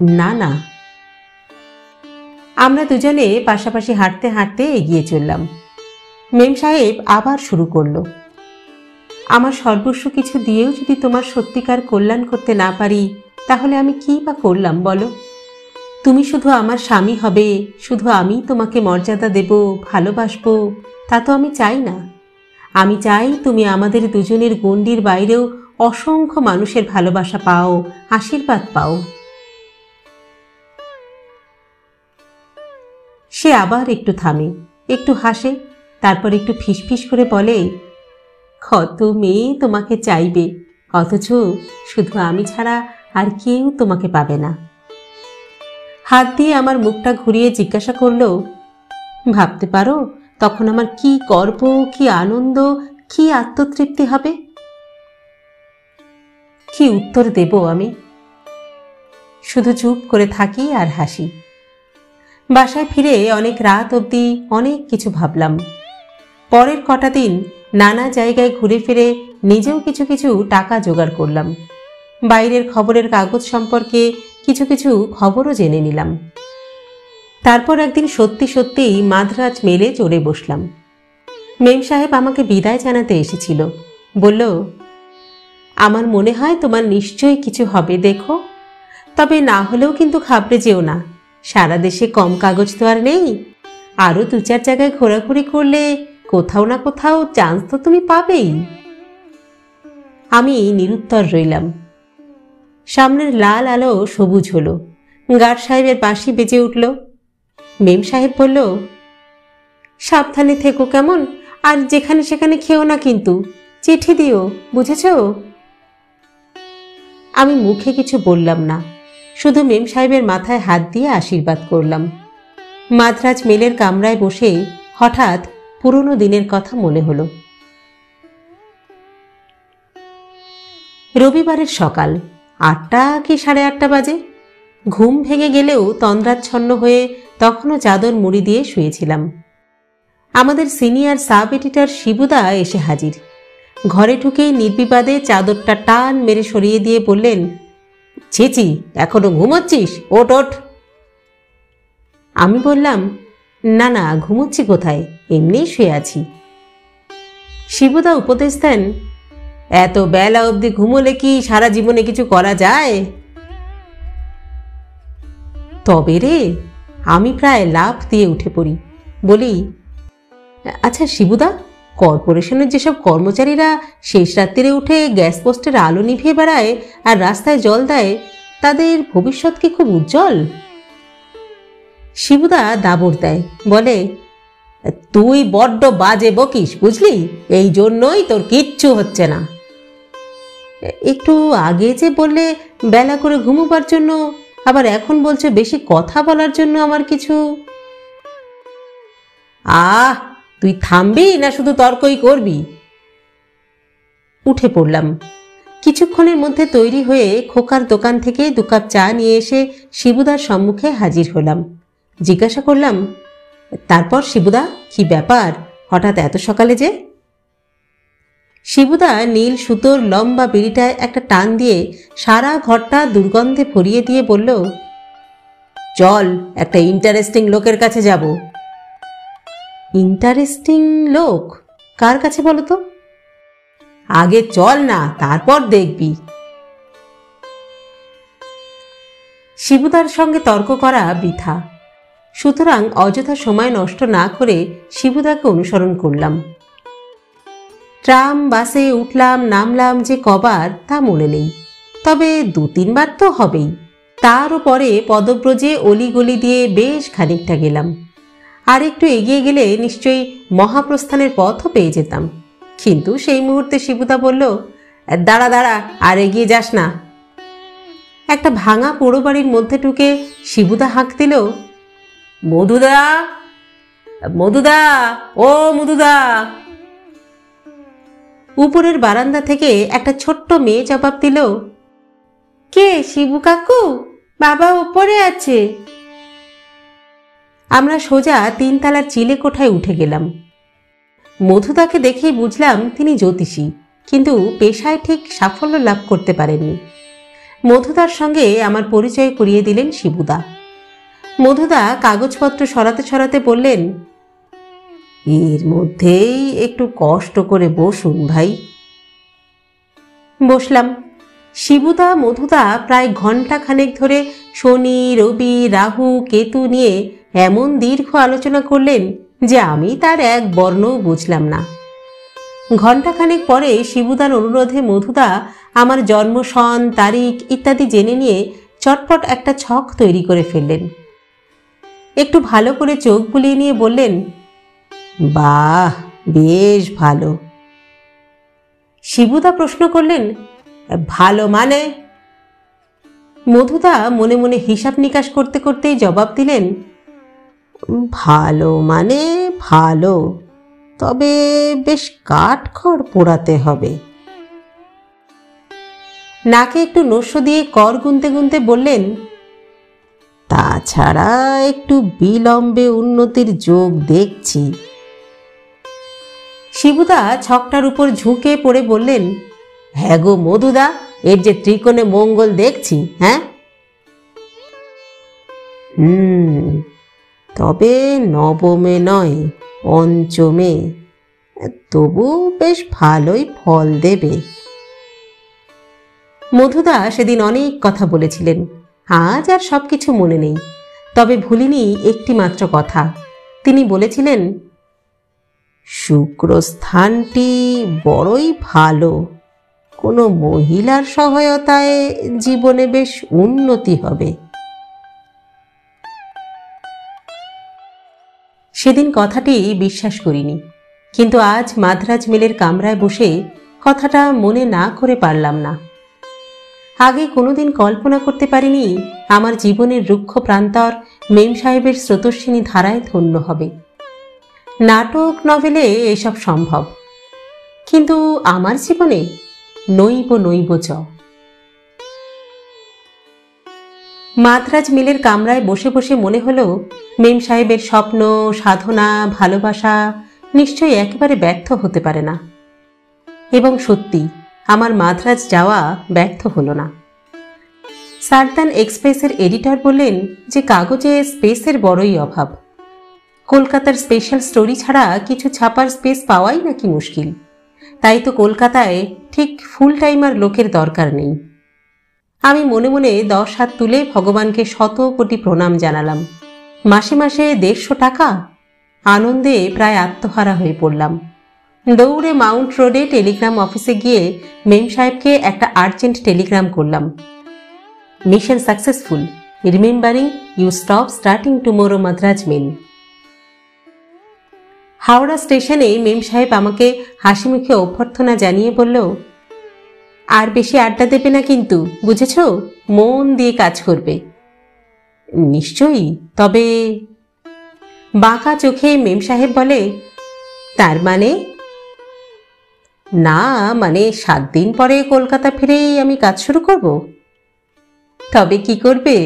না না। আমরা দুজনে পাশাপাশি হাঁটতে হাঁটতে এগিয়ে চললাম। মেম সাহেব আবার শুরু করলো, আমার সর্বস্ব কিছু দিয়েও যদি তোমার সত্যিকার কল্যাণ করতে না পারি, তাহলে আমি কি বা করলাম বলো? তুমি শুধু আমার স্বামী হবে, শুধু আমি তোমাকে মর্যাদা দেব, ভালোবাসবো, তা তো আমি চাই না। আমি চাই তুমি আমাদের দুজনের গণ্ডির বাইরেও অসংখ্য মানুষের ভালোবাসা পাও, আশীর্বাদ পাও। সে আবার একটু থামে, একটু হাসে, তারপর একটু ফিসফিস করে বলে, কত মেয়ে তোমাকে চাইবে, অথচ শুধু আমি ছাড়া আর কেউ তোমাকে পাবে না। হাত দিয়ে আমার মুখটা ঘুরিয়ে জিজ্ঞাসা করল, ভাবতে পারো তখন আমার কি গর্ব, কি আনন্দ, কি আত্মতৃপ্তি হবে? কি উত্তর দেব আমি? শুধু চুপ করে থাকি আর হাসি। বাসায় ফিরে অনেক রাত অবধি অনেক কিছু ভাবলাম। পরের কটা দিন নানা জায়গায় ঘুরে ফিরে নিজেও কিছু কিছু টাকা জোগাড় করলাম। বাইরের খবরের কাগজ সম্পর্কে কিছু কিছু খবরও জেনে নিলাম। তারপর একদিন সত্যি সত্যিই মাদ্রাজ মেলে চড়ে বসলাম। মেম সাহেব আমাকে বিদায় জানাতে এসেছিল। বলল, আমার মনে হয় তোমার নিশ্চয়ই কিছু হবে, দেখো। তবে না হলেও কিন্তু ঘাবড়ে যেও না, সারা দেশে কম কাগজ তো আর নেই। আরও 2-4 জায়গায় ঘোরাঘুরি করলে কোথাও না কোথাও চান্স তো তুমি পাবেই। আমি নিরুত্তর রইলাম। সামনের লাল আলো সবুজ হলো, গার্ড সাহেবের বাঁশি বেজে উঠল। মেম সাহেব বলল, সাবধানে থেকো কেমন, আর যেখানে সেখানে খেও না কিন্তু, চিঠি দিও, বুঝেছ? আমি মুখে কিছু বললাম না, শুধু মেম সাহেবের মাথায় হাত দিয়ে আশীর্বাদ করলাম। মাদ্রাজ মেলের কামরায় বসে হঠাৎ পুরনো দিনের কথা মনে হলো। রবিবারের সকাল 8টা কি 8:30 বাজে। ঘুম ভেঙে গেলেও তন্দ্রাচ্ছন্ন হয়ে তখনও চাদর মুড়ি দিয়ে শুয়েছিলাম। আমাদের সিনিয়র সাব এডিটর শিবুদা এসে হাজির। ঘরে ঢুকেই নির্বিবাদে চাদরটা টান মেরে সরিয়ে দিয়ে বললেন, ছিচি, এখনো ঘুমোচ্ছিস? ওঠ ওঠ। আমি বললাম, না না, ঘুমোচ্ছি কোথায়, এমনিই শুয়ে আছি। শিবুদা উপদেশ দেন, এত বেলা অবধি ঘুমোলে কি সারা জীবনে কিছু করা যায়? তবে রে, আমি প্রায় লাফ দিয়ে উঠে পড়ি। বলি, আচ্ছা শিবুদা, কর্পোরেশনের যেসব কর্মচারীরা শেষ রাত্রিরে উঠে গ্যাস পোস্টের আলো নিভিয়ে বেড়ায় আর রাস্তায় জল দেয়, তাদের ভবিষ্যৎ কি খুব উজ্জ্বল? শিবুদা দাবড় দেয়, বলে, তুই বড্ড বাজে বকিস, বুঝলি? এই জন্যই তোর কিচ্ছু হচ্ছে না। একটু আগে যে বললে বেলা করে ঘুমোবার জন্য, আবার এখন বলছে বেশি কথা বলার জন্য আমার কিছু। আহ, তুই থামবি না শুধু তর্কই করবি? উঠে পড়লাম। কিছুক্ষণের মধ্যে তৈরি হয়ে খোকার দোকান থেকে 2 কাপ চা নিয়ে এসে শিবুদার সম্মুখে হাজির হলাম। জিজ্ঞাসা করলাম, তারপর শিবুদা, কি ব্যাপার, হঠাৎ এত সকালে যে? শিবুদা নীল সুতোর লম্বা বিড়িটায় একটা টান দিয়ে সারা ঘরটা দুর্গন্ধে ভরিয়ে দিয়ে বলল, চল, একটা ইন্টারেস্টিং লোকের কাছে যাব। ইন্টারেস্টিং লোক? কার কাছে বলো তো? আগে চল না, তারপর দেখবি। শিবুদার সঙ্গে তর্ক করা বৃথা, সুতরাং অযথা সময় নষ্ট না করে শিবুদাকে অনুসরণ করলাম। ট্রাম বাসে উঠলাম নামলাম যে কবার তা মনে নেই, তবে 2-3 বার তো হবেই। তারও পরে পদব্রজে অলিগলি দিয়ে বেশ খানিকটা গেলাম। আর একটু এগিয়ে গেলে নিশ্চয়ই মহাপ্রস্থানের পথও পেয়ে যেতাম। কিন্তু সেই মুহূর্তে শিবুদা বলল, দাঁড়া দাঁড়া, আর এগিয়ে যাস না। একটা ভাঙা পোড়ো বাড়ির মধ্যে ঢুকে শিবুদা হাঁক দিল, মধুদা, মধুদা, ও মধুদা। উপরের বারান্দা থেকে একটা ছোট্ট মেয়ে জবাব দিল, কে শিবু কাকু? বাবা উপরে আছে। আমরা সোজা 3 তলার চিলে কোঠায় উঠে গেলাম। মধুদাকে দেখেই বুঝলাম তিনি জ্যোতিষী, কিন্তু পেশায় ঠিক সাফল্য লাভ করতে পারেননি। মধুদার সঙ্গে আমার পরিচয় করিয়ে দিলেন শিবুদা। মধুদা কাগজপত্র সরাতে সরাতে বললেন, এর মধ্যেই একটু কষ্ট করে বসুন ভাই। বসলাম। শিবুদা মধুদা প্রায় ঘণ্টাখানেক ধরে শনি, রবি, রাহু, কেতু নিয়ে এমন দীর্ঘ আলোচনা করলেন যে আমি তার এক বর্ণও বুঝলাম না। ঘণ্টাখানেক পরে শিবুদার অনুরোধে মধুদা আমার জন্ম, সন, তারিখ ইত্যাদি জেনে নিয়ে চটপট একটা ছক তৈরি করে ফেললেন। একটু ভালো করে চোখ বুলিয়ে নিয়ে বললেন, বাহ, বেশ ভালো। শিবুদা প্রশ্ন করলেন, ভালো মানে? মধুদা মনে মনে হিসাব নিকাশ করতে করতেই জবাব দিলেন, ভালো মানে ভালো, তবে বেশ কাঠখড় পোড়াতে হবে। নাকে একটু নস্য দিয়ে কর গুনতে গুনতে বললেন, তাছাড়া একটু বিলম্বে উন্নতির যোগ দেখছি। শিবুদা ছকটার উপর ঝুঁকে পড়ে বললেন, হ্যাঁ গো মধুদা, এর যে ত্রিকোণে মঙ্গল দেখছি। হ্যাঁ, তবে নবমে নয়, পঞ্চমে, তবু বেশ ভালোই ফল দেবে। মধুদা সেদিন অনেক কথা বলেছিলেন, আজ আর সবকিছু মনে নেই, তবে ভুলিনি একটি মাত্র কথা। তিনি বলেছিলেন, শুক্রস্থানটি বড়ই ভালো, কোনো মহিলার সহায়তায় জীবনে বেশ উন্নতি হবে। সেদিন কথাটি বিশ্বাস করিনি, কিন্তু আজ মাদ্রাজ মিলের কামরায় বসে কথাটা মনে না করে পারলাম না। আগে কোনোদিন কল্পনা করতে পারিনি আমার জীবনের রুক্ষ প্রান্তর মেম সাহেবের স্রোতস্বিনী ধারায় ধন্য হবে। নাটক, নভেলে এসব সম্ভব, কিন্তু আমার জীবনে নৈব নৈব চ। মাদ্রাজ মিলের কামরায় বসে বসে মনে হলো মেম সাহেবের স্বপ্ন, সাধনা, ভালোবাসা নিশ্চয়ই একেবারে ব্যর্থ হতে পারে না। এবং সত্যি আমার মাদ্রাজ যাওয়া ব্যর্থ হলো না। সারদান এক্সপ্রেসের এডিটর বললেন যে কাগজে স্পেসের বড়ই অভাব। কলকাতার স্পেশাল স্টোরি ছাড়া কিছু ছাপার স্পেস পাওয়াই নাকি মুশকিল। তাই তো কলকাতায় ঠিক ফুল টাইমার লোকের দরকার নেই। আমি মনে মনে 10 হাত তুলে ভগবানকে 100 কোটি প্রণাম জানালাম। মাসে মাসে 150 টাকা, আনন্দে প্রায় আত্মহারা হয়ে পড়লাম। দৌড়ে মাউন্ট রোডে টেলিগ্রাম অফিসে গিয়ে মেম সাহেবকে একটা আর্জেন্ট টেলিগ্রাম করলাম, mission successful, remembering you starting tomorrow Madras mail. Howrah স্টেশনে মেম সাহেব আমাকে হাসি মুখে অভ্যর্থনা জানিয়ে বলল, আর বেশি আড্ডা দেবে না কিন্তু, বুঝেছ? মন দিয়ে কাজ করবে। নিশ্চয়ই, তবে। বাঁকা চোখে মেম সাহেব বলে, তার মানে? না মানে 7 দিন পরে কলকাতা ফিরেই আমি কাজ শুরু করব। তবে কি করবে?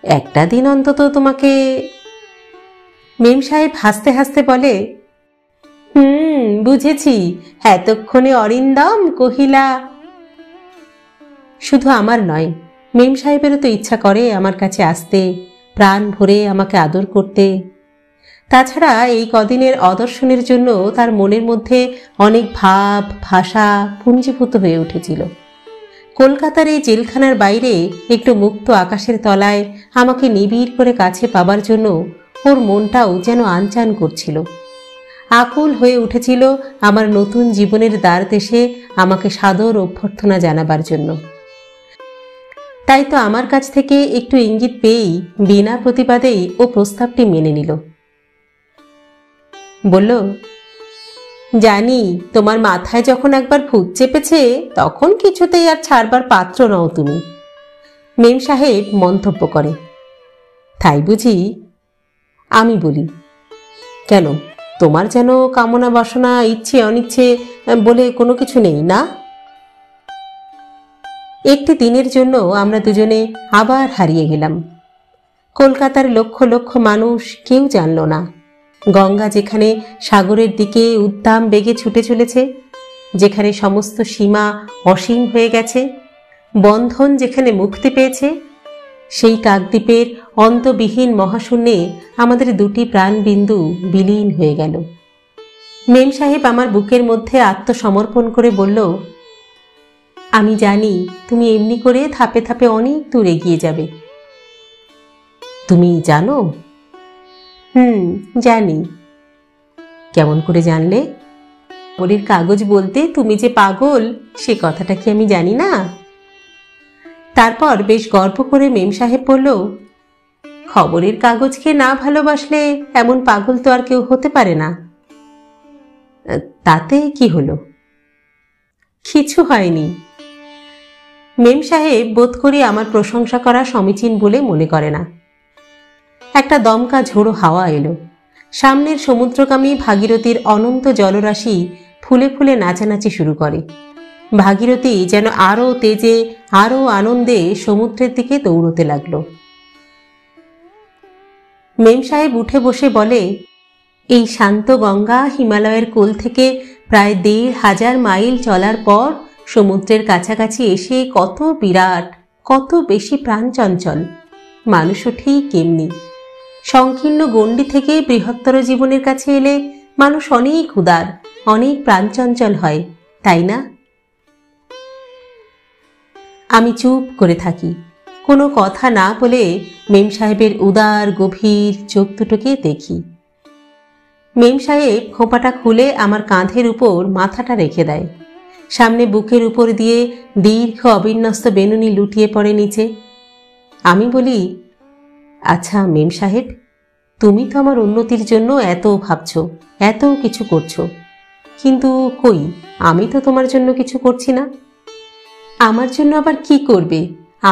একটা দিন অন্তত তোমাকে। মেম সাহেব হাসতে হাসতে বলে, বুঝেছি, এতক্ষণে অরিন্দম কহিলা। শুধু আমার নয়, মেম সাহেবেরও তো ইচ্ছা করে আমার কাছে আসতে, প্রাণ ভরে আমাকে আদর করতে। তাছাড়া এই কদিনের অদর্শনের জন্য তার মনের মধ্যে অনেক ভাব, ভাষা পুঞ্জীভূত হয়ে উঠেছিল। কলকাতার এই জেলখানার বাইরে একটু মুক্ত আকাশের তলায় আমাকে নিবিড় করে কাছে পাবার জন্য ওর মনটাও যেন আনচান করছিল। আকুল হয়ে উঠেছিল আমার নতুন জীবনের দ্বার দেশে আমাকে সাদর অভ্যর্থনা জানাবার জন্য। তাই তো আমার কাছ থেকে একটু ইঙ্গিত পেয়েই বিনা প্রতিবাদেই ও প্রস্তাবটি মেনে নিল। বলল, জানি তোমার মাথায় যখন একবার ভূত চেপেছে তখন কিছুতেই আর ছাড়বার পাত্র নও তুমি। মেম সাহেব মন্তব্য করে, তাই বুঝি? আমি বলি, কেন, তোমার যেন কামনা বাসনা, ইচ্ছে অনিচ্ছে বলে কোনো কিছু নেই না? একটি দিনের জন্য আমরা দুজনে আবার হারিয়ে গেলাম। কলকাতার লক্ষ লক্ষ মানুষ কেউ জানল না গঙ্গা যেখানে সাগরের দিকে উদ্দাম বেগে ছুটে চলেছে, যেখানে সমস্ত সীমা অসীম হয়ে গেছে, বন্ধন যেখানে মুক্তি পেয়েছে, সেই কাকদ্বীপের অন্তবিহীন মহাশূন্যে আমাদের দুটি প্রাণবিন্দু বিলীন হয়ে গেল। মেম সাহেব আমার বুকের মধ্যে আত্মসমর্পণ করে বলল, আমি জানি তুমি এমনি করে ধাপে ধাপে অনেক দূর এগিয়ে যাবে। তুমি জানো? জানি। কেমন করে জানলে? খবরের কাগজ বলতে তুমি যে পাগল সে কথাটা কি আমি জানি না? তারপর বেশ গর্ব করে মেম সাহেব বলল, খবরের কাগজকে না ভালোবাসলে এমন পাগল তো আর কেউ হতে পারে না। তাতে কি হলো? কিছু হয়নি। মেম সাহেব বোধ করি আমার প্রশংসা করা সমীচীন বলে মনে করে না। একটা দমকা ঝোড়ো হাওয়া এলো। সামনের সমুদ্রগামী ভাগীরথীর অনন্ত জলরাশি ফুলে ফুলে নাচানাচি শুরু করে। ভাগীরথী যেন আরো তেজে আরো আনন্দে সমুদ্রের দিকে দৌড়তে লাগল। মেম সাহেব উঠে বসে বলে, এই শান্ত গঙ্গা হিমালয়ের কোল থেকে প্রায় ১,৫০০ মাইল চলার পর সমুদ্রের কাছাকাছি এসে কত বিরাট, কত বেশি প্রাণচঞ্চল। মানুষও ঠিক এমনি। সংকীর্ণ গণ্ডি থেকে বৃহত্তর জীবনের কাছে এলে মানুষ অনেক উদার, অনেক প্রাণচঞ্চল হয়, তাই না? আমি চুপ করে থাকি, কোনো কথা না বলে মেম সাহেবের উদার গভীর চোখ দুটোকে দেখি। মেম সাহেব খোঁপাটা খুলে আমার কাঁধের উপর মাথাটা রেখে দেয়। সামনে বুকের উপর দিয়ে দীর্ঘ অবিন্যস্ত বেনুনি লুটিয়ে পড়ে নিচে। আমি বলি, আচ্ছা মেম সাহেব, তুমি তো আমার উন্নতির জন্য এত ভাবছ, এত কিছু করছো, কিন্তু কই আমি তো তোমার জন্য কিছু করছি না। আমার জন্য আবার কি করবে?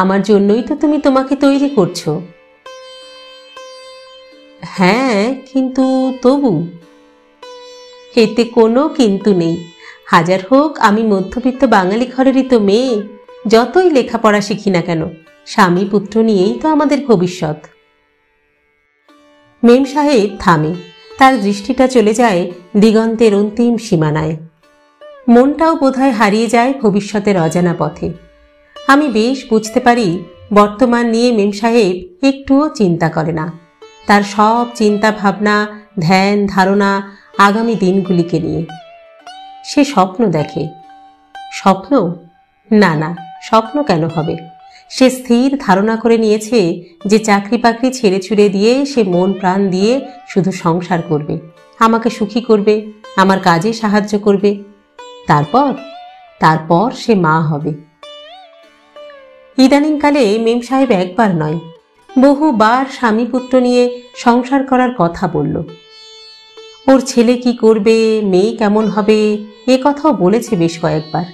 আমার জন্যই তো তুমি তোমাকে তৈরি করছো। হ্যাঁ, কিন্তু তবু। এতে কোনো কিন্তু নেই। হাজার হোক আমি মধ্যবিত্ত বাঙালি ঘরেরই তো মেয়ে। যতই লেখাপড়া শিখি না কেন, স্বামী পুত্র নিয়েই তো আমাদের ভবিষ্যৎ। মেম সাহেব থামে। তার দৃষ্টিটা চলে যায় দিগন্তের অন্তিম সীমানায়। মনটাও বোধহয় হারিয়ে যায় ভবিষ্যতের অজানা পথে। আমি বেশ বুঝতে পারি বর্তমান নিয়ে মেম সাহেব একটুও চিন্তা করে না। তার সব চিন্তা ভাবনা, ধ্যান ধারণা আগামী দিনগুলিকে নিয়ে। সে স্বপ্ন দেখে। স্বপ্ন? না না, স্বপ্ন কেন হবে? সে স্থির ধারণা করে নিয়েছে যে চাকরি বাকরি ছেড়ে ছুড়ে দিয়ে সে মন প্রাণ দিয়ে শুধু সংসার করবে, আমাকে সুখী করবে, আমার কাজে সাহায্য করবে। তারপর সে মা হবে। ইদানিংকালে মেম সাহেব একবার নয়, বহুবার স্বামী পুত্র নিয়ে সংসার করার কথা বলল। ওর ছেলে কি করবে, মেয়ে কেমন হবে, এ কথাও বলেছে বেশ কয়েকবার।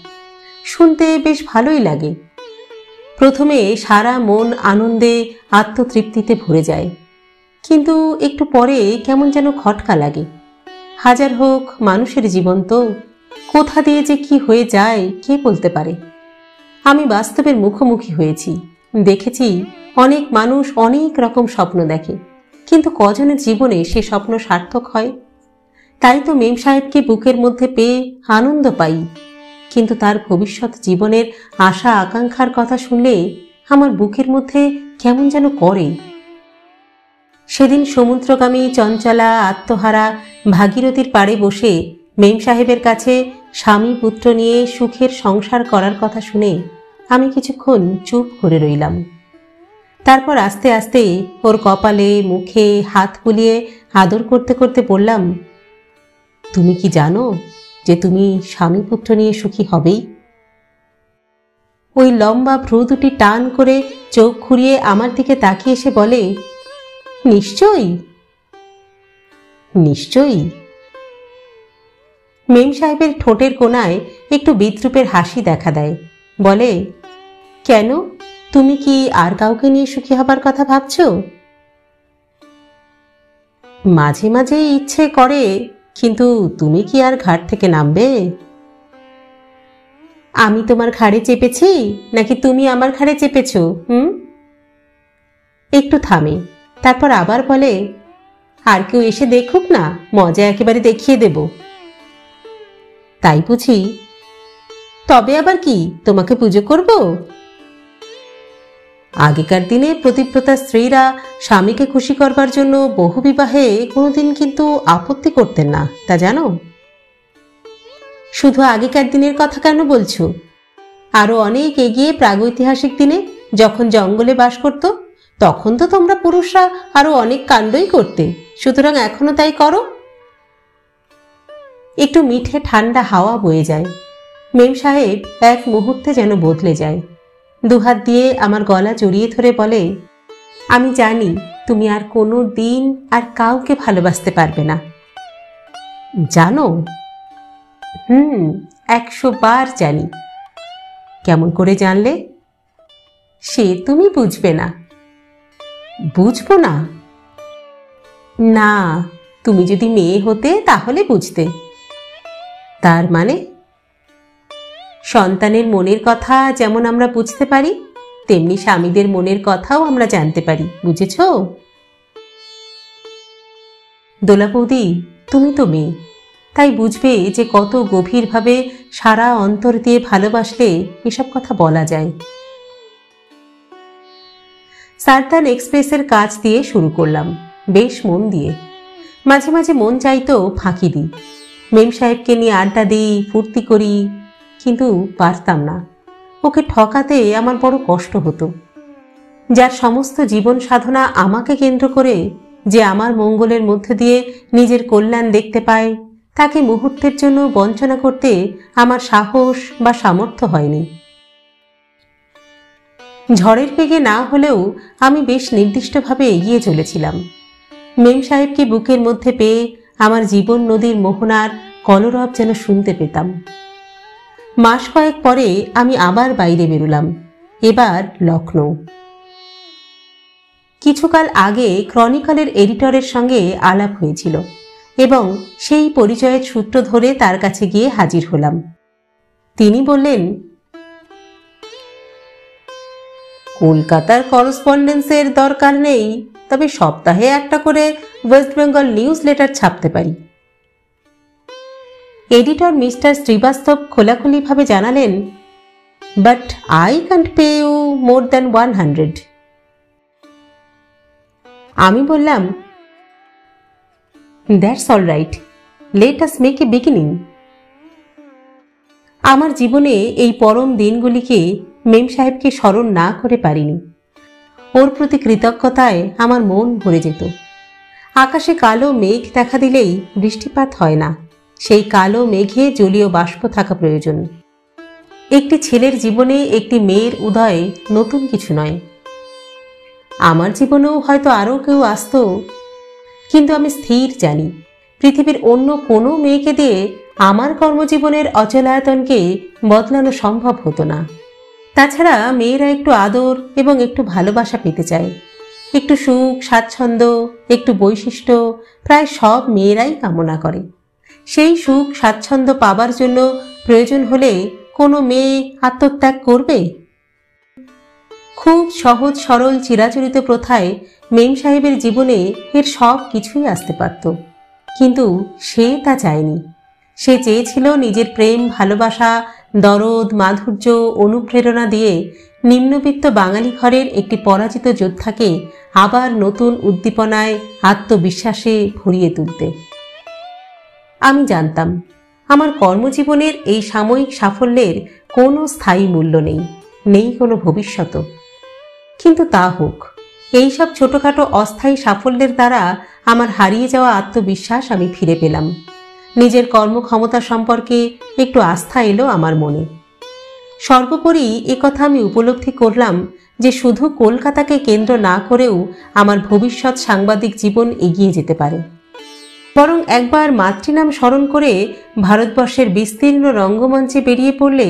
শুনতে বেশ ভালোই লাগে। প্রথমে সারা মন আনন্দে আত্মতৃপ্তিতে ভরে যায়, কিন্তু একটু পরে কেমন যেন খটকা লাগে। হাজার হোক মানুষের জীবন তো, কোথা দিয়ে যে কি হয়ে যায় কে বলতে পারে। আমি বাস্তবের মুখোমুখি হয়েছি, দেখেছি অনেক মানুষ অনেক রকম স্বপ্ন দেখে, কিন্তু কজনের জীবনে সে স্বপ্ন সার্থক হয়? তাই তো মেম সাহেবকে বুকের মধ্যে পেয়ে আনন্দ পাই, কিন্তু তার ভবিষ্যৎ জীবনের আশা আকাঙ্ক্ষার কথা শুনলে আমার বুকের মধ্যে কেমন যেন করে। সেদিন সমুদ্রগামী চঞ্চলা আত্মহারা ভাগীরথীর পাড়ে বসে মেম সাহেবের কাছে স্বামী পুত্র নিয়ে সুখের সংসার করার কথা শুনে আমি কিছুক্ষণ চুপ করে রইলাম। তারপর আস্তে আস্তে ওর কপালে মুখে হাত বুলিয়ে আদর করতে করতে বললাম, তুমি কি জানো যে তুমি স্বামী পুত্র নিয়ে সুখী হবেই? ওই লম্বা ভ্রু দুটি টান করে চোখ ঘুরিয়ে আমার দিকে তাকিয়ে এসে বলে, নিশ্চয়ই নিশ্চয়ই। মেম সাহেবের ঠোঁটের কোণায় একটু বিদ্রুপের হাসি দেখা দেয়। বলে, কেন, তুমি কি আর কাউকে নিয়ে সুখী হবার কথা ভাবছ? মাঝে মাঝে ইচ্ছে করে, কিন্তু তুমি কি আর ঘাট থেকে নামবে? আমি তোমার ঘাড়ে চেপেছি নাকি তুমি আমার ঘাড়ে চেপেছ? একটু থামে, তারপর আবার বলে, আর কেউ এসে দেখুক না, মজা একেবারে দেখিয়ে দেব। তাই বুঝি? তবে আবার কি, তোমাকে পুজো করব? আগেকার দিনে প্রতিব্রতা স্ত্রীরা স্বামীকে খুশি করবার জন্য বহু বিবাহে কোনোদিন কিন্তু আপত্তি করতেন না, তা জানো? শুধু আগেকার দিনের কথা কেন বলছো? আরো অনেক এগিয়ে প্রাগৈতিহাসিক দিনে যখন জঙ্গলে বাস করত, তখন তো তোমরা পুরুষরা আরো অনেক কাণ্ডই করতে, সুতরাং এখনো তাই করো। একটু মিঠে ঠান্ডা হাওয়া বয়ে যায়। মেম সাহেব এক মুহূর্তে যেন বদলে যায়। দুহাত দিয়ে আমার গলা জড়িয়ে ধরে বলে, আমি জানি তুমি আর কোনো দিন আর কাউকে ভালোবাসতে পারবে না। জানো? 100 বার জানি। কেমন করে জানলে? সে তুমি বুঝবে না। বুঝবো না? না, তুমি যদি মেয়ে হতে তাহলে বুঝতে। তার মানে? সন্তানের মনের কথা যেমন আমরা বুঝতে পারি, তেমনি স্বামীদের মনের কথাও আমরা জানতে পারি, বুঝেছ? দোলা বৌদি, তুমি তো মেয়ে, তাই বুঝবে যে কত গভীরভাবে সারা অন্তর দিয়ে ভালোবাসলে এসব কথা বলা যায়। সারদান এক্সপ্রেসের কাজ দিয়ে শুরু করলাম, বেশ মন দিয়ে। মাঝে মাঝে মন চাইতো ফাঁকি দিই, মেম সাহেবকে নিয়ে আড্ডা দিই, ফুর্তি করি, কিন্তু পারতাম না। ওকে ঠকাতে আমার বড় কষ্ট হতো। যার সমস্ত জীবন সাধনা আমাকে কেন্দ্র করে, যে আমার মঙ্গলের মধ্যে দিয়ে নিজের কল্যাণ দেখতে পায়, তাকে মুহূর্তের জন্য বঞ্চনা করতে আমার সাহস বা সামর্থ্য হয়নি। ঝড়ের বেগে না হলেও আমি বেশ নির্দিষ্টভাবে এগিয়ে চলেছিলাম। মেম সাহেবকে বুকের মধ্যে পেয়ে আমার জীবন নদীর মোহনার কলরব যেন শুনতে পেতাম। মাস কয়েক পরে আমি আবার বাইরে বেরুলাম, এবার লখনৌ। কিছুকাল আগে ক্রনিকলের এডিটরের সঙ্গে আলাপ হয়েছিল এবং সেই পরিচয়ের সূত্র ধরে তার কাছে গিয়ে হাজির হলাম। তিনি বললেন, কলকাতার করসপন্ডেন্সের দরকার নেই, তবে সপ্তাহে একটা করে ওয়েস্ট বেঙ্গল নিউজ লেটার ছাপতে পারি। এডিটর মিস্টার শ্রীবাস্তব খোলাখুলিভাবে জানালেন, but I can't pay you more than 100। আমি বললাম, that's all right, let us make a beginning. আমার জীবনে এই পরম দিনগুলিকে মেম সাহেবকে স্মরণ না করে পারিনি। ওর প্রতি কৃতজ্ঞতায় আমার মন ভরে যেত। আকাশে কালো মেঘ দেখা দিলেই বৃষ্টিপাত হয় না, সেই কালো মেঘে জলীয় বাষ্প থাকা প্রয়োজন। একটি ছেলের জীবনে একটি মেয়ের উদয় নতুন কিছু নয়। আমার জীবনেও হয়তো আরও কেউ আসত, কিন্তু আমি স্থির জানি পৃথিবীর অন্য কোনো মেয়েকে দিয়ে আমার কর্মজীবনের অচলায়তনকে বদলানো সম্ভব হতো না। তাছাড়া মেয়েরা একটু আদর এবং একটু ভালোবাসা পেতে চায়, একটু সুখ স্বাচ্ছন্দ্য, একটু বৈশিষ্ট্য প্রায় সব মেয়েরাই কামনা করে। সেই সুখ স্বাচ্ছন্দ্য পাবার জন্য প্রয়োজন হলে কোনো মেয়ে আত্মত্যাগ করবে? খুব সহজ সরল চিরাচরিত প্রথায় মেম সাহেবের জীবনে এর সব কিছুই আসতে পারত, কিন্তু সে তা চায়নি। সে চেয়েছিল নিজের প্রেম ভালোবাসা দরদ মাধুর্য অনুপ্রেরণা দিয়ে নিম্নবিত্ত বাঙালি ঘরের একটি পরাজিত যোদ্ধাকে আবার নতুন উদ্দীপনায় আত্মবিশ্বাসে ভরিয়ে তুলতে। আমি জানতাম আমার কর্মজীবনের এই সাময়িক সাফল্যের কোনো স্থায়ী মূল্য নেই, নেই কোনো ভবিষ্যৎ। কিন্তু তা হোক, এইসব ছোটখাটো অস্থায়ী সাফল্যের দ্বারা আমার হারিয়ে যাওয়া আত্মবিশ্বাস আমি ফিরে পেলাম। নিজের কর্মক্ষমতা সম্পর্কে একটু আস্থা এলো আমার মনে। সর্বোপরি একথা আমি উপলব্ধি করলাম যে শুধু কলকাতাকে কেন্দ্র না করেও আমার ভবিষ্যৎ সাংবাদিক জীবন এগিয়ে যেতে পারে। বরং একবার মাতৃনাম স্মরণ করে ভারতবর্ষের বিস্তীর্ণ রঙ্গমঞ্চে বেরিয়ে পড়লে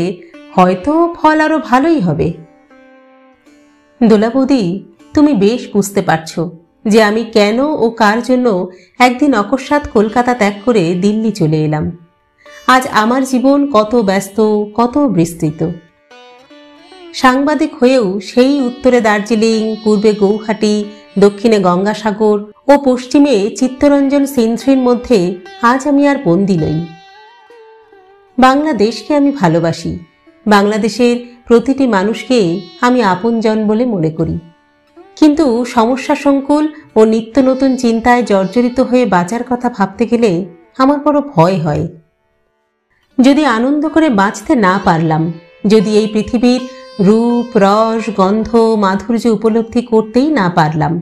হয়তো ফল আরো ভালোই হবে। দোলা বৌদি, তুমি বেশ বুঝতে পারছো যে আমি কেন ও কার জন্য একদিন অকস্মাৎ কলকাতা ত্যাগ করে দিল্লি চলে এলাম। আজ আমার জীবন কত ব্যস্ত, কত বিস্তৃত। সাংবাদিক হয়েও সেই উত্তরে দার্জিলিং, পূর্বে গৌহাটি, দক্ষিণে গঙ্গাসাগর ও পশ্চিমে চিত্তরঞ্জন সিন্ধ্রির মধ্যে আজ আমি আর বন্দী নই। বাংলাদেশকে আমি ভালোবাসি, বাংলাদেশের প্রতিটি মানুষকে আমি আপনজন বলে মনে করি, কিন্তু সমস্যা সংকুল ও নিত্য নতুন চিন্তায় জর্জরিত হয়ে বাঁচার কথা ভাবতে গেলে আমার বড় ভয় হয়। যদি আনন্দ করে বাঁচতে না পারলাম, যদি এই পৃথিবীর রূপ রস গন্ধ মাধুর্য উপলব্ধি করতেই না পারলাম,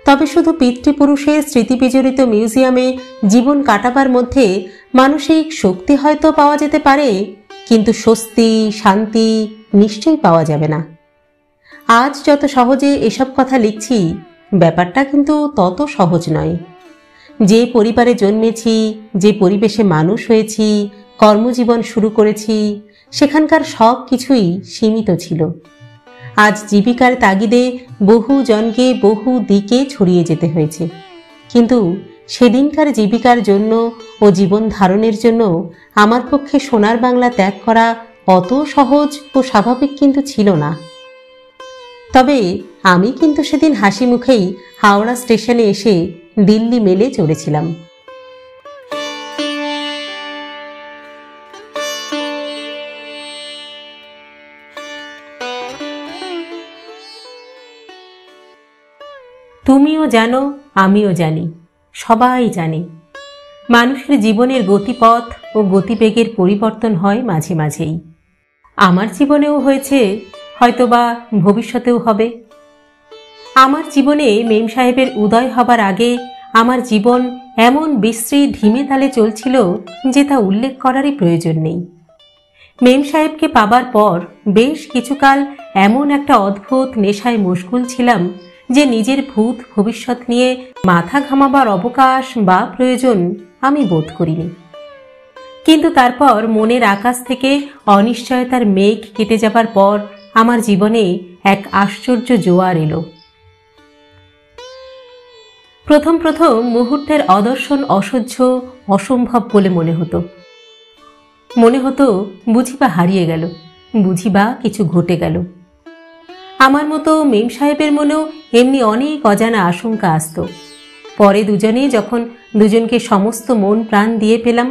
তবে শুধু পিতৃপুরুষের স্মৃতিবিজড়িত মিউজিয়ামে জীবন কাটাবার মধ্যে মানসিক শক্তি হয়তো পাওয়া যেতে পারে, কিন্তু স্বস্তি শান্তি নিশ্চয়ই পাওয়া যাবে না। আজ যত সহজে এসব কথা লিখছি, ব্যাপারটা কিন্তু তত সহজ নয়। যে পরিবারে জন্মেছি, যে পরিবেশে মানুষ হয়েছি, কর্মজীবন শুরু করেছি, সেখানকার সব কিছুই সীমিত ছিল। আজ জীবিকার তাগিদে বহু জনকে বহু দিকে ছড়িয়ে যেতে হয়েছে, কিন্তু সেদিনকার জীবিকার জন্য ও জীবন ধারণের জন্য আমার পক্ষে সোনার বাংলা ত্যাগ করা অত সহজ ও স্বাভাবিক কিন্তু ছিল না। তবে আমি কিন্তু সেদিন হাসি মুখেই হাওড়া স্টেশনে এসে দিল্লি মেলে চলেছিলাম। তুমিও জানো, আমিও জানি, সবাই জানে, মানুষের জীবনের গতিপথ ও গতিবেগের পরিবর্তন হয় মাঝে মাঝেই। আমার জীবনেও হয়েছে, হয়তোবা ভবিষ্যতেও হবে। আমার জীবনে মেম সাহেবের উদয় হবার আগে আমার জীবন এমন বিশ্রী ধিমে তালে চলছিল যে তা উল্লেখ করারই প্রয়োজন নেই। মেম সাহেবকে পাবার পর বেশ কিছুকাল এমন একটা অদ্ভুত নেশায় মশগুল ছিলাম যে নিজের ভূত ভবিষ্যৎ নিয়ে মাথা ঘামাবার অবকাশ বা প্রয়োজন আমি বোধ করিনি। কিন্তু তারপর মনের আকাশ থেকে অনিশ্চয়তার মেঘ কেটে যাবার পর আমার জীবনে এক আশ্চর্য জোয়ার এলো। প্রথম প্রথম মুহূর্তের অদর্শন অসহ্য অসম্ভব বলে মনে হতো বুঝিবা হারিয়ে গেল, বুঝিবা কিছু ঘটে গেল। আমার মতো মেম সাহেবের মনেও এমনি অনেক অজানা আশঙ্কা আসত। পরে দুজনে যখন দুজনকে সমস্ত মন প্রাণ দিয়ে পেলাম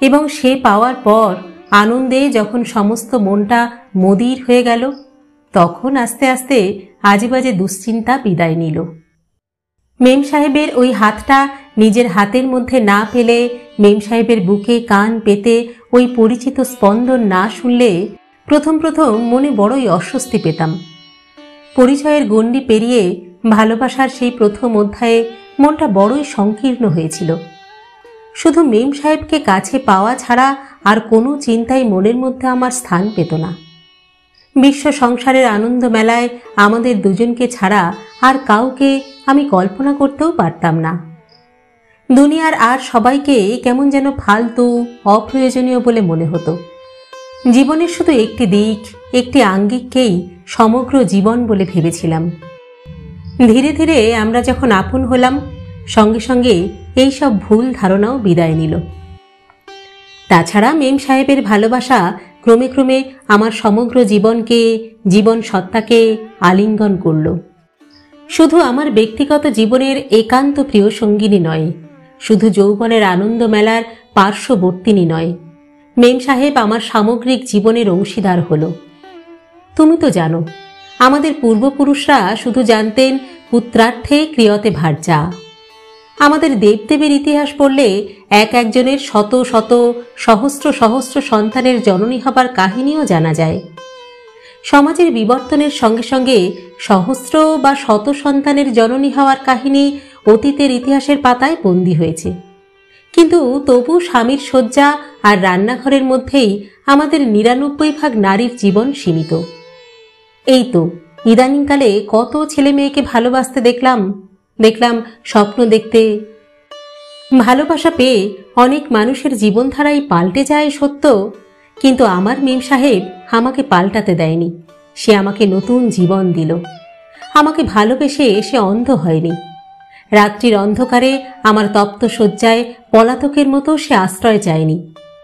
এবং সে পাওয়ার পর আনন্দে যখন সমস্ত মনটা মদির হয়ে গেল, তখন আস্তে আস্তে আজেবাজে দুশ্চিন্তা বিদায় নিল। মেম সাহেবের ওই হাতটা নিজের হাতের মধ্যে না পেলে, মেম সাহেবের বুকে কান পেতে ওই পরিচিত স্পন্দন না শুনলে প্রথম প্রথম মনে বড়ই অস্বস্তি পেতাম। পরিচয়ের গণ্ডি পেরিয়ে ভালোবাসার সেই প্রথম অধ্যায়ে মনটা বড়ই সংকীর্ণ হয়েছিল। শুধু মেম সাহেবকে কাছে পাওয়া ছাড়া আর কোনো চিন্তাই মনের মধ্যে আমার স্থান পেত না। বিশ্ব সংসারের আনন্দ মেলায় আমাদের দুজনকে ছাড়া আর কাউকে আমি কল্পনা করতেও পারতাম না। দুনিয়ার আর সবাইকে কেমন যেন ফালতু অপ্রয়োজনীয় বলে মনে হতো। জীবনের শুধু একটি দিক, একটি আঙ্গিককেই সমগ্র জীবন বলে ভেবেছিলাম। ধীরে ধীরে আমরা যখন আপন হলাম, সঙ্গে সঙ্গে এই সব ভুল ধারণাও বিদায় নিল। তাছাড়া মেম সাহেবের ভালোবাসা ক্রমে ক্রমে আমার সমগ্র জীবনকে, জীবন সত্তাকে আলিঙ্গন করল। শুধু আমার ব্যক্তিগত জীবনের একান্ত প্রিয় সঙ্গিনী নয়, শুধু যৌবনের আনন্দ মেলার পার্শ্ববর্তিনী নয়, মেম সাহেব আমার সামগ্রিক জীবনের অংশীদার হল। তুমি তো জানো, আমাদের পূর্বপুরুষরা শুধু জানতেন পুত্রার্থে ক্রিয়তে ভার্যা। আমাদের দেবদেবীর ইতিহাস পড়লে এক একজনের শত শত সহস্র সহস্র সন্তানের জননী হবার কাহিনীও জানা যায়। সমাজের বিবর্তনের সঙ্গে সঙ্গে সহস্র বা শত সন্তানের জননী হওয়ার কাহিনী অতীতের ইতিহাসের পাতায় বন্দী হয়েছে, কিন্তু তবু স্বামীর শয্যা আর রান্নাঘরের মধ্যেই আমাদের ৯৯% নারীর জীবন সীমিত। এই তো ইদানিংকালে কত ছেলে মেয়েকে ভালোবাসতে দেখলাম, স্বপ্ন দেখতে। ভালোবাসা পেয়ে অনেক মানুষের জীবনধারাই পাল্টে যায় সত্য, কিন্তু আমার মেম সাহেব আমাকে পাল্টাতে দেয়নি। সে আমাকে নতুন জীবন দিল। আমাকে ভালোবেসে সে অন্ধ হয়নি। রাত্রির অন্ধকারে আমার তপ্ত শয্যায় পলাতকের মতো সে আশ্রয় চায়নি।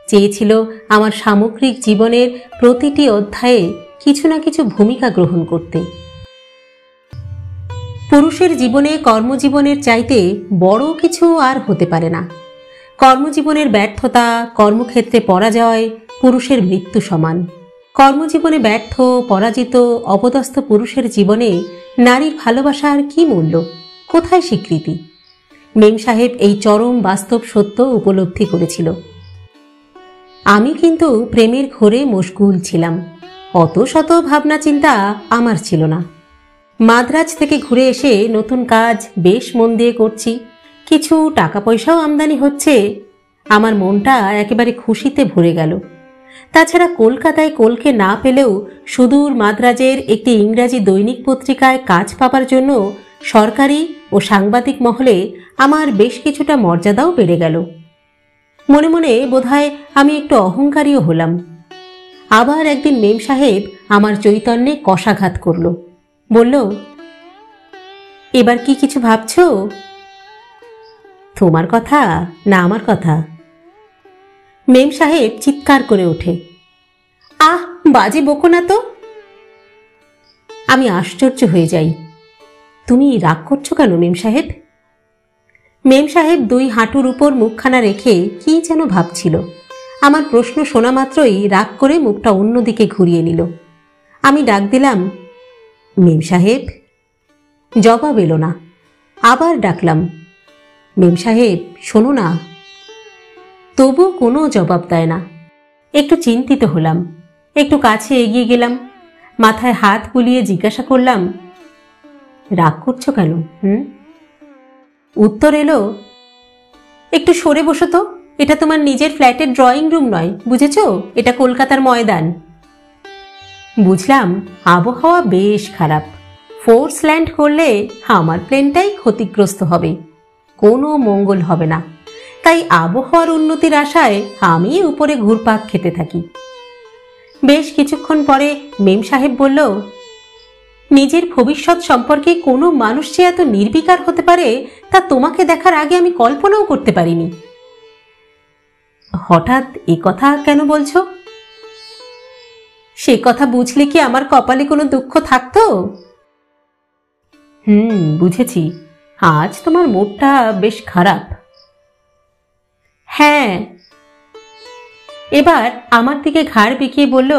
চেয়েছিল আমার সামগ্রিক জীবনের প্রতিটি অধ্যায়ে কিছু না কিছু ভূমিকা গ্রহণ করতে। পুরুষের জীবনে কর্মজীবনের চাইতে বড় কিছু আর হতে পারে না। কর্মজীবনের ব্যর্থতা, কর্মক্ষেত্রে পরাজয় পুরুষের মৃত্যু সমান। কর্মজীবনে ব্যর্থ, পরাজিত, অপদস্থ পুরুষের জীবনে নারীর ভালোবাসার কি মূল্য, কোথায় স্বীকৃতি? মেম সাহেব এই চরম বাস্তব সত্য উপলব্ধি করেছিল। আমি কিন্তু প্রেমের ঘোরে মশগুল ছিলাম। অত শত ভাবনা চিন্তা আমার ছিল না। মাদ্রাজ থেকে ঘুরে এসে নতুন কাজ বেশ মন দিয়ে করছি, কিছু টাকা পয়সাও আমদানি হচ্ছে। আমার মনটা একেবারে খুশিতে ভরে গেল। তাছাড়া কলকাতায় কলকে না পেলেও সুদূর মাদ্রাজের একটি ইংরাজি দৈনিক পত্রিকায় কাজ পাবার জন্য সরকারি ও সাংবাদিক মহলে আমার বেশ কিছুটা মর্যাদাও বেড়ে গেল। মনে মনে বোধহয় আমি একটু অহংকারীও হলাম। আবার একদিন মেম সাহেব আমার চৈতন্যে কষাঘাত করল। বলল, এবার কি কিছু ভাবছ? তোমার কথা না আমার কথা? মেম সাহেব চিৎকার করে ওঠে, আহ, বাজে বকো না তো। আমি আশ্চর্য হয়ে যাই। তুমি রাগ করছো কেন মেম সাহেব? মেম সাহেব দুই হাঁটুর উপর মুখখানা রেখে কি যেন ভাবছিল। আমার প্রশ্ন শোনা মাত্রই রাগ করে মুখটা অন্যদিকে ঘুরিয়ে নিল। আমি ডাক দিলাম, মেম সাহেব। জবাব এলো না। আবার ডাকলাম, মেম সাহেব শোনো না। তবু কোনো জবাব দেয় না। একটু চিন্তিত হলাম। একটু কাছে এগিয়ে গেলাম, মাথায় হাত বুলিয়ে জিজ্ঞাসা করলাম, রাগ করছো কেন? উত্তর এলো, একটু সরে বসো তো, এটা তোমার নিজের ফ্ল্যাটের ড্রয়িং রুম নয়, বুঝেছ? এটা কলকাতার ময়দান। বুঝলাম আবহাওয়া বেশ খারাপ। ফোর্স ল্যান্ড করলে আমার প্লেনটাই ক্ষতিগ্রস্ত হবে, কোনো মঙ্গল হবে না। তাই আবহাওয়ার উন্নতির আশায় আমি উপরে ঘুরপাক খেতে থাকি। বেশ কিছুক্ষণ পরে মেম সাহেব বলল, নিজের ভবিষ্যৎ সম্পর্কে কোনো মানুষ যে এত নির্বিকার হতে পারে তা তোমাকে দেখার আগে আমি কল্পনাও করতে পারিনি। হঠাৎ এ কথা কেন বলছো? সে কথা বুঝলে কি আমার কপালে কোনো দুঃখ থাকতো? বুঝেছি, আজ তোমার মুডটা বেশ খারাপ। হ্যাঁ। এবার আমার দিকে ঘাড় বেঁকিয়ে বলল,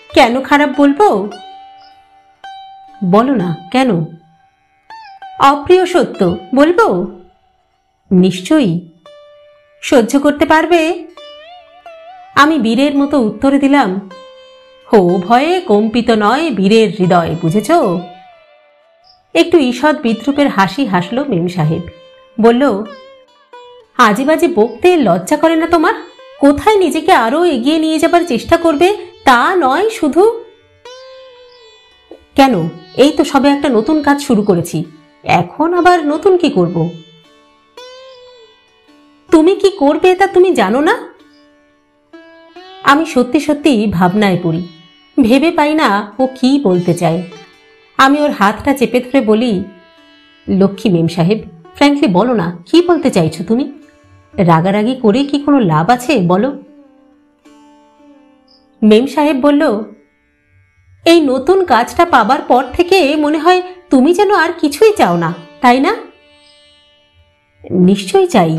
কেন খারাপ বলবো? বলো না, কেন? অপ্রিয় সত্য বলবো? নিশ্চয়ই। সহ্য করতে পারবে? আমি বীরের মতো উত্তর দিলাম, হো ভয়ে কম্পিত নয় বীরের হৃদয়, বুঝেছ? একটু ঈষৎ বিদ্রুপের হাসি হাসল মেম সাহেব। বলল, আজে বাজে বকতে লজ্জা করে না তোমার? কোথায় নিজেকে আরো এগিয়ে নিয়ে যাবার চেষ্টা করবে তা নয় শুধু। কেন, এই তো সবে একটা নতুন কাজ শুরু করেছি, এখন আবার নতুন কি করব? তুমি কি করবে তা তুমি জানো না? আমি সত্যি সত্যি ভাবনায় পড়ি, ভেবে পাই না ও কি বলতে চায়। আমি ওর হাতটা চেপে ধরে বলি, লক্ষ্মী মেম সাহেব, ফ্র্যাঙ্কলি বলো না, কি বলতে চাইছো তুমি? রাগারাগি করে কি কোনো লাভ আছে বলো? মেম সাহেব বলল, এই নতুন কাজটা পাবার পর থেকে মনে হয় তুমি যেন আর কিছুই চাও না, তাই না? নিশ্চয়ই চাই,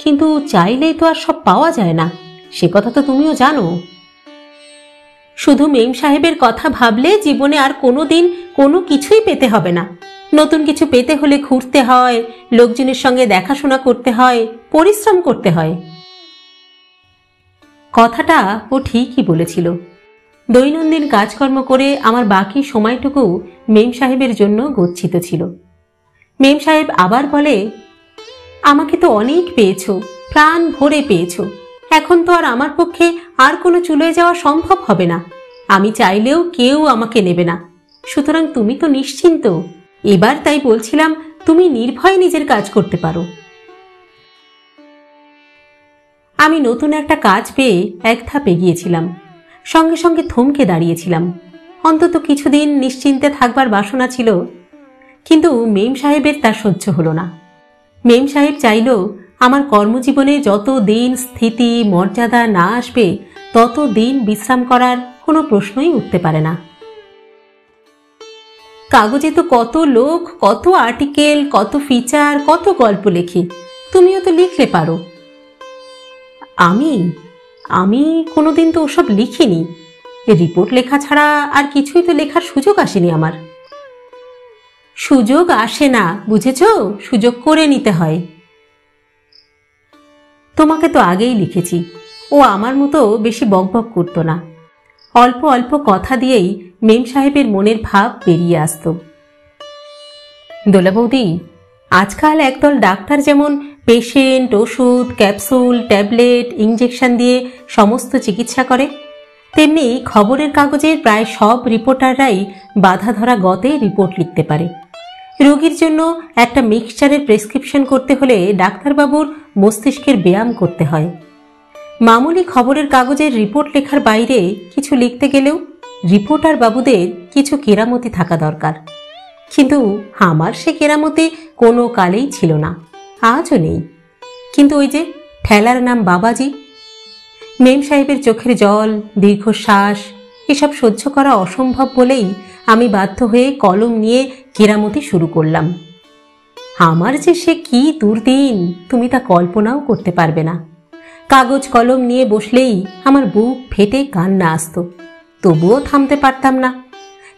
কিন্তু চাইলেই তো আর সব পাওয়া যায় না, সে কথা তো তুমিও জানো। শুধু মেম সাহেবের কথা ভাবলে জীবনে আর কোনো দিন কোনো কিছুই পেতে হবে না। নতুন কিছু পেতে হলে ঘুরতে হয়, লোকজনের সঙ্গে দেখাশোনা করতে হয়, পরিশ্রম করতে হয়। কথাটা ও ঠিকই বলেছিল। দৈনন্দিন কাজকর্ম করে আমার বাকি সময়টুকু মেম সাহেবের জন্য গচ্ছিত ছিল। মেম সাহেব আবার বলে, আমাকে তো অনেক পেয়েছ, প্রাণ ভরে পেয়েছ, এখন তো আর আমার পক্ষে আর কোনো চুলোয় যাওয়া সম্ভব হবে না। আমি চাইলেও কেউ আমাকে নেবে না, সুতরাং তুমি তো নিশ্চিন্ত। এবার তাই বলছিলাম, তুমি নির্ভয়ে নিজের কাজ করতে পারো। আমি নতুন একটা কাজ পেয়ে এক ধাপ এগিয়েছিলাম, সঙ্গে সঙ্গে থমকে দাঁড়িয়েছিলাম। অন্তত কিছুদিন নিশ্চিন্তে থাকবার বাসনা ছিল, কিন্তু মেম সাহেবের তা সহ্য হলো না। মেম সাহেব চাইল আমার কর্মজীবনে যত দিন স্থিতি মর্যাদা না আসবে তত দিন বিশ্রাম করার কোনো প্রশ্নই উঠতে পারে না। কাগজে তো কত লোক, কত আর্টিকেল, কত ফিচার, কত গল্প লেখে, তুমিও তো লিখলে পারো। আমি কোনোদিন তো ওসব লিখিনি। রিপোর্ট লেখা ছাড়া আর কিছুই তো লেখার সুযোগ আসেনি আমার। সুযোগ আসে না, বুঝেছ? সুযোগ করে নিতে হয়। তোমাকে তো আগেই লিখেছি, ও আমার মতো বেশি বকবক করতো না। অল্প অল্প কথা দিয়েই মেম সাহেবের মনের ভাব বেরিয়ে আসত। দোলা বৌদি, আজকাল একদল ডাক্তার যেমন পেশেন্ট, ওষুধ, ক্যাপসুল, ট্যাবলেট, ইঞ্জেকশন দিয়ে সমস্ত চিকিৎসা করে, তেমনি খবরের কাগজের প্রায় সব রিপোর্টাররাই বাধা ধরা গতে রিপোর্ট লিখতে পারে। রোগীর জন্য একটা মিক্সচারের প্রেসক্রিপশন করতে হলে ডাক্তারবাবুর মস্তিষ্কের ব্যায়াম করতে হয়। মামুলি খবরের কাগজের রিপোর্ট লেখার বাইরে কিছু লিখতে গেলেও রিপোর্টার বাবুদের কিছু কেরামতি থাকা দরকার। কিন্তু আমার সে কেরামতি কোনো কালেই ছিল না, আজও নেই। কিন্তু ওই যে ঠেলার নাম বাবাজি, মেম সাহেবের চোখের জল, দীর্ঘশ্বাস এসব সহ্য করা অসম্ভব বলেই আমি বাধ্য হয়ে কলম নিয়ে কেরামতি শুরু করলাম। আমার যে সে কি দুর্দিন তুমি তা কল্পনাও করতে পারবে না। কাগজ কলম নিয়ে বসলেই আমার বুক ফেটে কান্না আসতো, তবুও থামতে পারতাম না।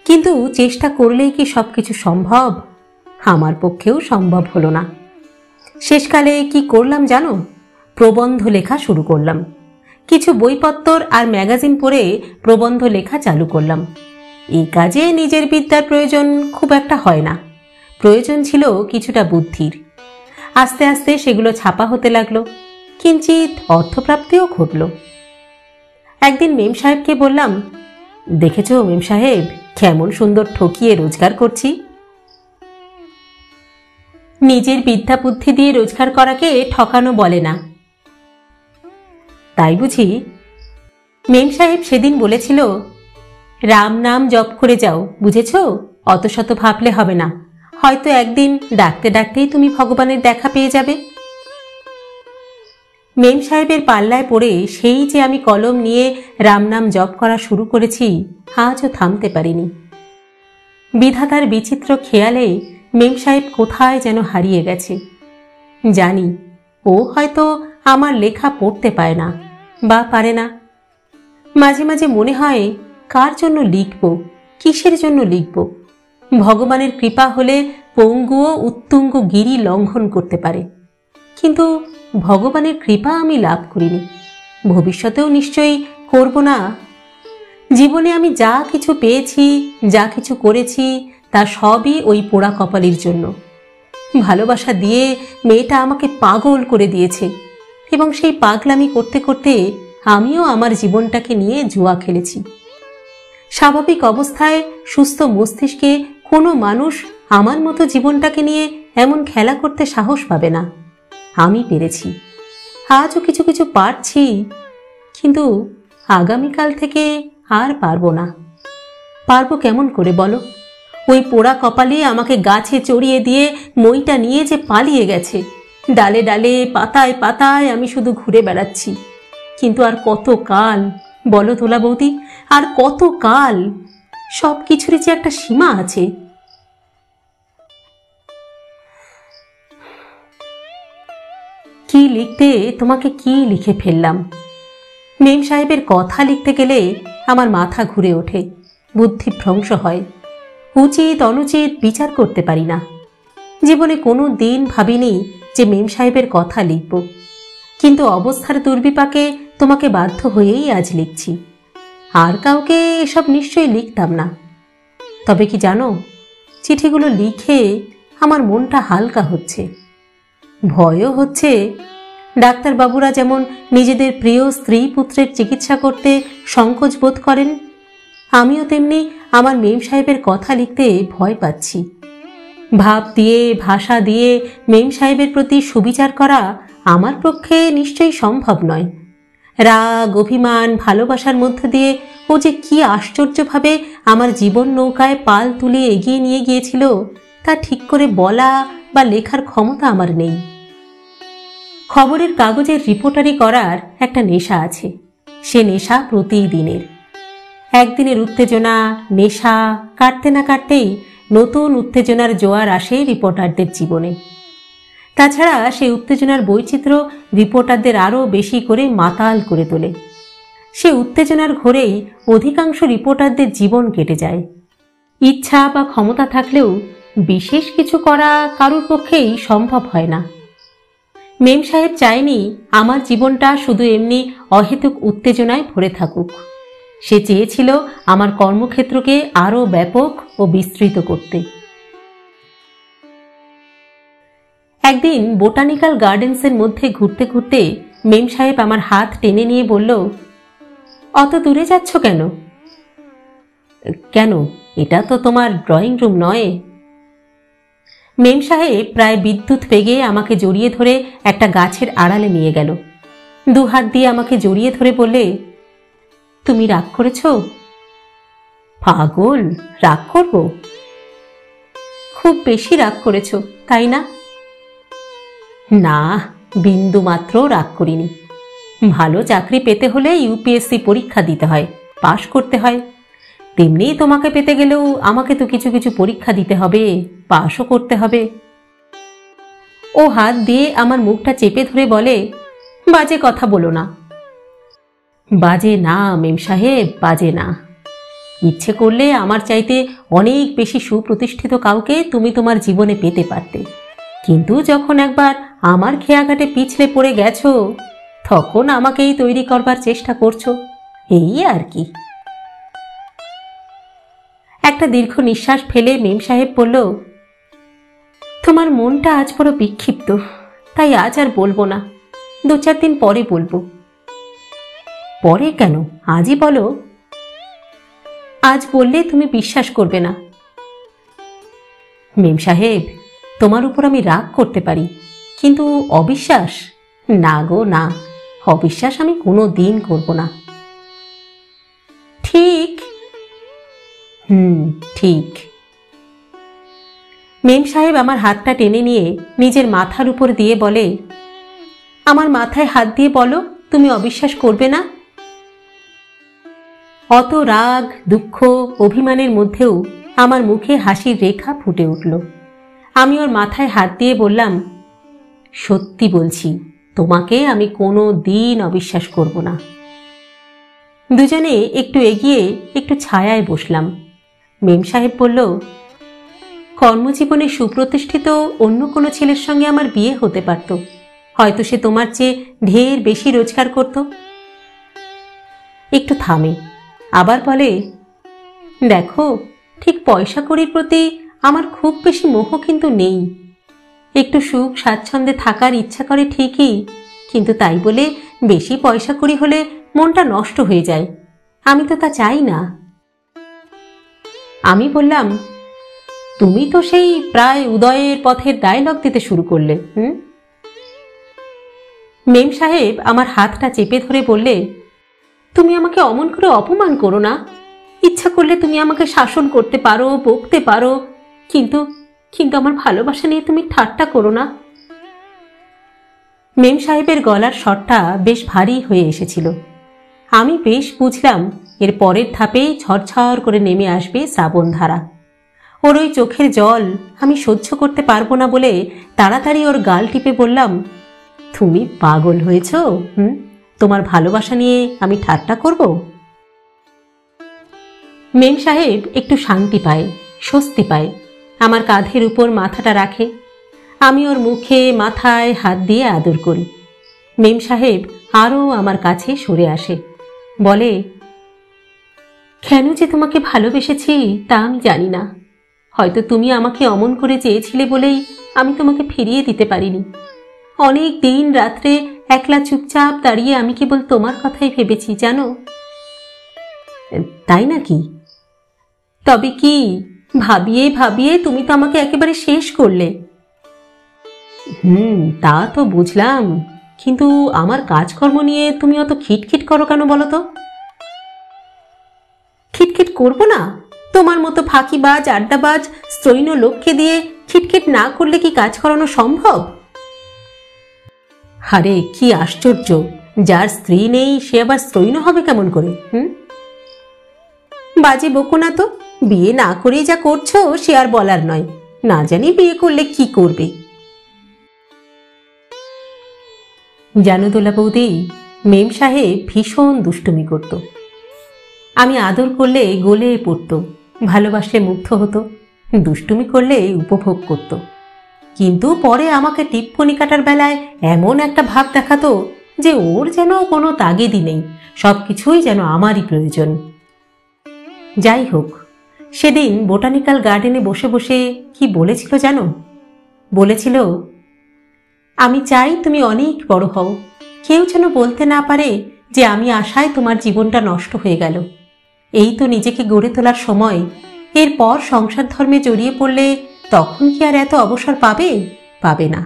কিন্তু চেষ্টা করলেই কি সবকিছু সম্ভব? আমার পক্ষেও সম্ভব হলো না। শেষকালে কি করলাম জানো? প্রবন্ধ লেখা শুরু করলাম। কিছু বইপত্তর আর ম্যাগাজিন পড়ে প্রবন্ধ লেখা চালু করলাম। এই কাজে নিজের বিদ্যার প্রয়োজন খুব একটা হয় না, প্রয়োজন ছিল কিছুটা বুদ্ধির। আস্তে আস্তে সেগুলো ছাপা হতে লাগলো, কিঞ্চিত অর্থপ্রাপ্তিও ঘটল। একদিন মেম সাহেবকে বললাম, দেখেছ মেম সাহেব, কেমন সুন্দর ঠকিয়ে রোজগার করছি। নিজের বিদ্যা বুদ্ধি দিয়ে রোজগার করাকে ঠকানো বলে না। তাই বুঝি? মেম সাহেব সেদিন বলেছিল, রাম নাম জপ করে যাও, বুঝেছ? অত শত ভাবলে হবে না, হয়তো একদিন ডাকতে ডাকতেই তুমি ভগবানের দেখা পেয়ে যাবে। মেম সাহেবের পাল্লায় পড়ে সেই যে আমি কলম নিয়ে রাম নাম জপ করা শুরু করেছি, আজও থামতে পারিনি। বিধাতার বিচিত্র খেয়ালে মেম সাহেব কোথায় যেন হারিয়ে গেছে। জানি ও হয়তো আমার লেখা পড়তে পায় না বা পারে না। মাঝে মাঝে মনে হয়, কার জন্য লিখব, কিসের জন্য লিখব? ভগবানের কৃপা হলে পঙ্গুও উত্তুঙ্গ গিরি লঙ্ঘন করতে পারে, কিন্তু ভগবানের কৃপা আমি লাভ করিনি, ভবিষ্যতেও নিশ্চয়ই করব না। জীবনে আমি যা কিছু পেয়েছি, যা কিছু করেছি, তা সবই ওই পোড়া কপালের জন্য। ভালোবাসা দিয়ে মেয়েটা আমাকে পাগল করে দিয়েছে, এবং সেই পাগলামি করতে করতে আমিও আমার জীবনটাকে নিয়ে জুয়া খেলেছি। স্বাভাবিক অবস্থায় সুস্থ মস্তিষ্কে কোনো মানুষ আমার মতো জীবনটাকে নিয়ে এমন খেলা করতে সাহস পাবে না। আমি পেরেছি, আজও কিছু কিছু পারছি, কিন্তু আগামীকাল থেকে আর পারবো না। পারবো কেমন করে বলো? ওই পোড়া কপালে আমাকে গাছে চড়িয়ে দিয়ে মইটা নিয়ে যে পালিয়ে গেছে। ডালে ডালে পাতায় পাতায় আমি শুধু ঘুরে বেড়াচ্ছি। কিন্তু আর কত কাল বলো তোলা বৌদি, আর কত কাল? সব কিছুরই যে একটা সীমা আছে। কি লিখতে তোমাকে কি লিখে ফেললাম। মেম সাহেবের কথা লিখতে গেলে আমার মাথা ঘুরে ওঠে, বুদ্ধি ভ্রংশ হয়, উচিত অনুচিত বিচার করতে পারি না। জীবনে কোনো দিন ভাবিনি যে মেম সাহেবের কথা লিখব, কিন্তু অবস্থার দুর্বিপাকে তোমাকে বাধ্য হয়েই আজ লিখছি। আর কাউকে এসব নিশ্চয়ই লিখতাম না। তবে কি জানো, চিঠিগুলো লিখে আমার মনটা হালকা হচ্ছে, ভয়ও হচ্ছে। ডাক্তারবাবুরা যেমন নিজেদের প্রিয় স্ত্রী পুত্রের চিকিৎসা করতে সংকোচ বোধ করেন, আমিও তেমনি আমার মেম সাহেবের কথা লিখতে ভয় পাচ্ছি। ভাব দিয়ে, ভাষা দিয়ে মেম সাহেবের প্রতি সুবিচার করা আমার পক্ষে নিশ্চয়ই সম্ভব নয়। রাগ, অভিমান, ভালোবাসার মধ্য দিয়ে ও যে কি আশ্চর্যভাবে আমার জীবন নৌকায় পাল তুলে এগিয়ে নিয়ে গিয়েছিল, তা ঠিক করে বলা বা লেখার ক্ষমতা আমার নেই। খবরের কাগজের রিপোর্টারি করার একটা নেশা আছে, সে নেশা প্রতিদিনের। একদিনের উত্তেজনা, নেশা কাটতে না কাটতেই নতুন উত্তেজনার জোয়ার আসে রিপোর্টারদের জীবনে। তাছাড়া সেই উত্তেজনার বৈচিত্র্য রিপোর্টারদের আরও বেশি করে মাতাল করে তোলে। সে উত্তেজনার ঘোরেই অধিকাংশ রিপোর্টারদের জীবন কেটে যায়। ইচ্ছা বা ক্ষমতা থাকলেও বিশেষ কিছু করা কারোর পক্ষেই সম্ভব হয় না। মেম সাহেব চায়নি আমার জীবনটা শুধু এমনি অহেতুক উত্তেজনায় ভরে থাকুক। সে চেয়েছিল আমার কর্মক্ষেত্রকে আরও ব্যাপক ও বিস্তৃত করতে। একদিন বোটানিক্যাল গার্ডেন্সের মধ্যে ঘুরতে ঘুরতে মেম সাহেব আমার হাত টেনে নিয়ে বলল, অত দূরে যাচ্ছ কেন? কেন, এটা তো তোমার ড্রয়িং রুম নয়। মেম সাহেব প্রায় বিদ্যুৎ বেগে আমাকে জড়িয়ে ধরে একটা গাছের আড়ালে নিয়ে গেল। দু হাত দিয়ে আমাকে জড়িয়ে ধরে বললে, তুমি রাগ করেছ? পাগল, রাগ করব? খুব বেশি রাগ করেছ, তাই না? না, বিন্দু মাত্র রাগ করিনি। ভালো চাকরি পেতে হলে ইউপিএসসি পরীক্ষা দিতে হয়, পাশ করতে হয়। তেমনি তোমাকে পেতে গেলেও আমাকে তো কিছু কিছু পরীক্ষা দিতে হবে, পাশও করতে হবে। ও হাত দিয়ে আমার মুখটা চেপে ধরে বলে, বাজে কথা বলো না। বাজে না মেম সাহেব, বাজে না। ইচ্ছে করলে আমার চাইতে অনেক বেশি সুপ্রতিষ্ঠিত কাউকে তুমি তোমার জীবনে পেতে পারতে, কিন্তু যখন একবার আমার খেয়াঘাটে পিছলে পড়ে গেছো, তখন আমাকেই তৈরি করবার চেষ্টা করছো, এই আর কি। একটা দীর্ঘ নিঃশ্বাস ফেলে মেম সাহেব বলল, তোমার মনটা আজ বড় বিক্ষিপ্ত, তাই আজ আর বলবো না, 2-4 দিন পরে বলবো। পরে কেন, আজই বলো। আজ বললে তুমি বিশ্বাস করবে না। মেম সাহেব, তোমার উপর আমি রাগ করতে পারি, কিন্তু অবিশ্বাস না গো না, অবিশ্বাস আমি কোনো দিন করব না। ঠিক? ঠিক। মেম সাহেব আমার হাতটা টেনে নিয়ে নিজের মাথার উপর দিয়ে বলে, আমার মাথায় হাত দিয়ে বলো তুমি অবিশ্বাস করবে না। অত রাগ, দুঃখ, অভিমানের মধ্যেও আমার মুখে হাসির রেখা ফুটে উঠল। আমি ওর মাথায় হাত দিয়ে বললাম, সত্যি বলছি, তোমাকে আমি কোনো দিন অবিশ্বাস করব না। দুজনে একটু এগিয়ে একটু ছায়ায় বসলাম। মেম সাহেব বলল, কর্মজীবনে সুপ্রতিষ্ঠিত অন্য কোনো ছেলের সঙ্গে আমার বিয়ে হতে পারত, হয়তো সে তোমার চেয়ে ঢের বেশি রোজগার করত। একটু থামে, আবার বলে, দেখো, ঠিক পয়সা কড়ির প্রতি আমার খুব বেশি মোহ কিন্তু নেই। একটু সুখ স্বাচ্ছন্দ্যে থাকার ইচ্ছা করে ঠিকই, কিন্তু তাই বলে বেশি পয়সা কড়ি হলে মনটা নষ্ট হয়ে যায়, আমি তো তা চাই না। আমি বললাম, তুমি তো সেই প্রায় উদয়ের পথের ডায়লগ দিতে শুরু করলে। মেম সাহেব আমার হাতটা চেপে ধরে বললে, তুমি আমাকে অমন করে অপমান করো না। ইচ্ছা করলে তুমি আমাকে শাসন করতে পারো, বকতে পারো, কিন্তু কিন্তু আমার ভালোবাসা নিয়ে তুমি ঠাট্টা করো না। মেম সাহেবের গলার স্বরটা বেশ ভারী হয়ে এসেছিল। আমি বেশ বুঝলাম এর পরের ধাপেই ঝরঝর করে নেমে আসবে শ্রাবণধারা। ওর ওই চোখের জল আমি সহ্য করতে পারবো না বলে তাড়াতাড়ি ওর গাল টিপে বললাম, তুমি পাগল হয়েছ? তোমার ভালোবাসা নিয়ে আমি ঠাট্টা করব? মেম সাহেব একটু শান্তি পায়, স্বস্তি পায়, আমার কাঁধের উপর মাথাটা রাখে। আমি ওর মুখে মাথায় হাত দিয়ে আদর করি। মেম সাহেব আরও আমার কাছে সরে আসে, বলে, কেন যে তোমাকে ভালোবেসেছি তা আমি জানি না। হয়তো তুমি আমাকে অমন করে চেয়েছিলে বলেই আমি তোমাকে ফিরিয়ে দিতে পারিনি। অনেক দিন রাত্রে একলা চুপচাপ দাঁড়িয়ে আমি কেবল তোমার কথাই ভেবেছি, জানো। তাই নাকি? তবে কি, ভাবিয়ে ভাবিয়ে তুমি তো আমাকে একেবারে শেষ করলে। তা তো বুঝলাম, কিন্তু আমার কাজকর্ম নিয়ে তুমি অত খিটখিট করো কেন বলো তো? খিটখিট করব না? তোমার মতো ফাঁকিবাজ, আড্ডাবাজ, স্ত্রৈণ লোককে দিয়ে খিটখিট না করলে কি কাজ করানো সম্ভব? আরে কি আশ্চর্য, যার স্ত্রী নেই সে আবার স্ত্রৈণ হবে কেমন করে? বাজে বকো না তো, বিয়ে না করেই যা করছো সে আর বলার নয়। না জানি বিয়ে করলে কি করবে। জানো দোলা বৌদি, মেম সাহেব ভীষণ দুষ্টুমি করত। আমি আদর করলে গলে পড়ত, ভালোবাসলে মুগ্ধ হতো, দুষ্টুমি করলে উপভোগ করত। কিন্তু পরে আমাকে টিপ্পনি কাটার বেলায় এমন একটা ভাব দেখাতো যে ওর যেন কোনো তাগিদই নেই, সবকিছুই যেন আমারই প্রয়োজন। যাই হোক, সেদিন বোটানিক্যাল গার্ডেনে বসে বসে কি বলেছিল জানো? বলেছিল, আমি চাই তুমি অনেক বড় হও, কেউ যেন বলতে না পারে যে আমি আশায় তোমার জীবনটা নষ্ট হয়ে গেল। এই তো নিজেকে গড়ে তোলার সময়, এরপর সংসার ধর্মে জড়িয়ে পড়লে তখন কি আর এত অবসর পাবে? পাবে না।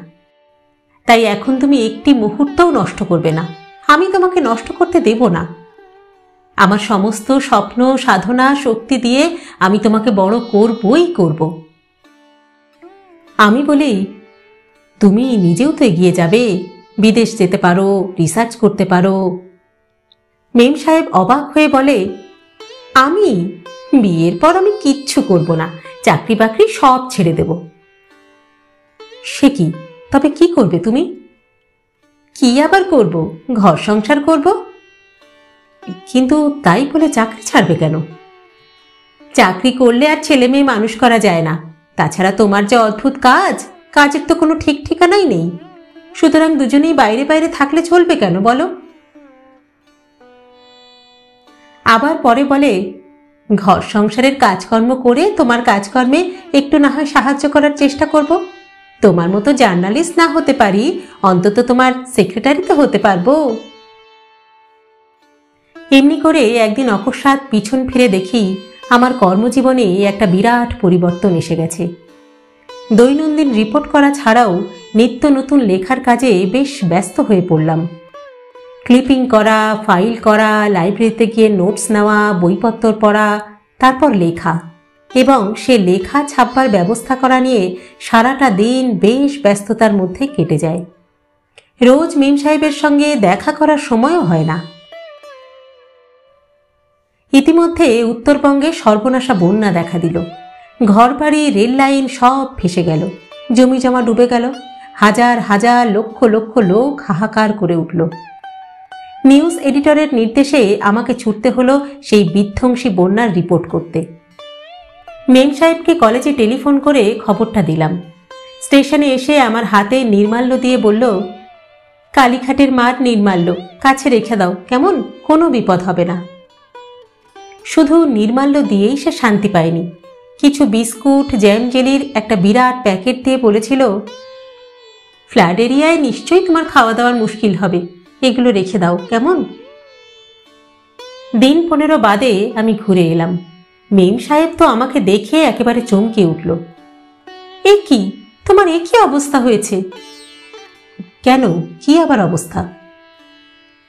তাই এখন তুমি একটি মুহূর্তও নষ্ট করবে না, আমি তোমাকে নষ্ট করতে দেব না। আমার সমস্ত স্বপ্ন, সাধনা, শক্তি দিয়ে আমি তোমাকে বড় করবই করব। আমি বলি, তুমি নিজেও তো এগিয়ে যাবে, বিদেশ যেতে পারো, রিসার্চ করতে পারো। মেম সাহেব অবাক হয়ে বলে, আমি বিয়ের পর আমি কিচ্ছু করব না, চাকরি বাকরি সব ছেড়ে দেব। সে কি, তবে কি করবে তুমি? কি আবার করব, ঘর সংসার করব। কিন্তু তাই বলে চাকরি ছাড়বে কেন? চাকরি করলে আর ছেলে মেয়ে মানুষ করা যায় না। তাছাড়া তোমার যে অদ্ভুত কাজ, কাজের তো কোনো ঠিক ঠিকানাই নেই। সুতরাং দুজনেই বাইরে বাইরে থাকলে চলবে কেন বলো? আবার পরে বলে, ঘর সংসারের কাজকর্ম করে তোমার কাজকর্মে একটু না হয় সাহায্য করার চেষ্টা করব। তোমার মতো জার্নালিস্ট না হতে পারি, অন্তত তোমার সেক্রেটারি তো হতে পারবো। এমনি করে একদিন অকস্মাৎ পিছন ফিরে দেখি আমার কর্মজীবনে একটা বিরাট পরিবর্তন এসে গেছে। দৈনন্দিন রিপোর্ট করা ছাড়াও নিত্য নতুন লেখার কাজে বেশ ব্যস্ত হয়ে পড়লাম। ক্লিপিং করা, ফাইল করা, লাইব্রেরিতে গিয়ে নোটস নেওয়া, বইপত্র পড়া, তারপর লেখা, এবং সে লেখা ছাপবার ব্যবস্থা করা নিয়ে সারাটা দিন বেশ ব্যস্ততার মধ্যে কেটে যায়। রোজ মেম সাহেবের সঙ্গে দেখা করার সময়ও হয় না। ইতিমধ্যে উত্তরবঙ্গে সর্বনাশা বন্যা দেখা দিল। ঘরবাড়ি, রেল লাইন সব ভেসে গেল, জমি জমা ডুবে গেল, হাজার হাজার লক্ষ লক্ষ লোক হাহাকার করে উঠল। নিউজ এডিটরের নির্দেশে আমাকে ছুটতে হলো সেই বিধ্বংসী বন্যার রিপোর্ট করতে। মেম সাহেবকে কলেজে টেলিফোন করে খবরটা দিলাম। স্টেশনে এসে আমার হাতে নির্মাল্য দিয়ে বলল, কালীঘাটের মার নির্মাল্য, কাছে রেখে দাও কেমন, কোনো বিপদ হবে না। শুধু নির্মাল্য দিয়েই সে শান্তি পায়নি, কিছু বিস্কুট, জ্যাম জেলির একটা বিরাট প্যাকেট দিয়ে বলেছিল, ফ্ল্যাট এরিয়ায় নিশ্চয়ই তোমার খাওয়া দাওয়ার মুশকিল হবে, এগুলো রেখে দাও কেমন। দিন 15 বাদে আমি ঘুরে এলাম। মেম সাহেব তো আমাকে দেখে একেবারে চমকে উঠল। এ কি, তোমার এ কি অবস্থা হয়েছে? কেন, কি আবার অবস্থা?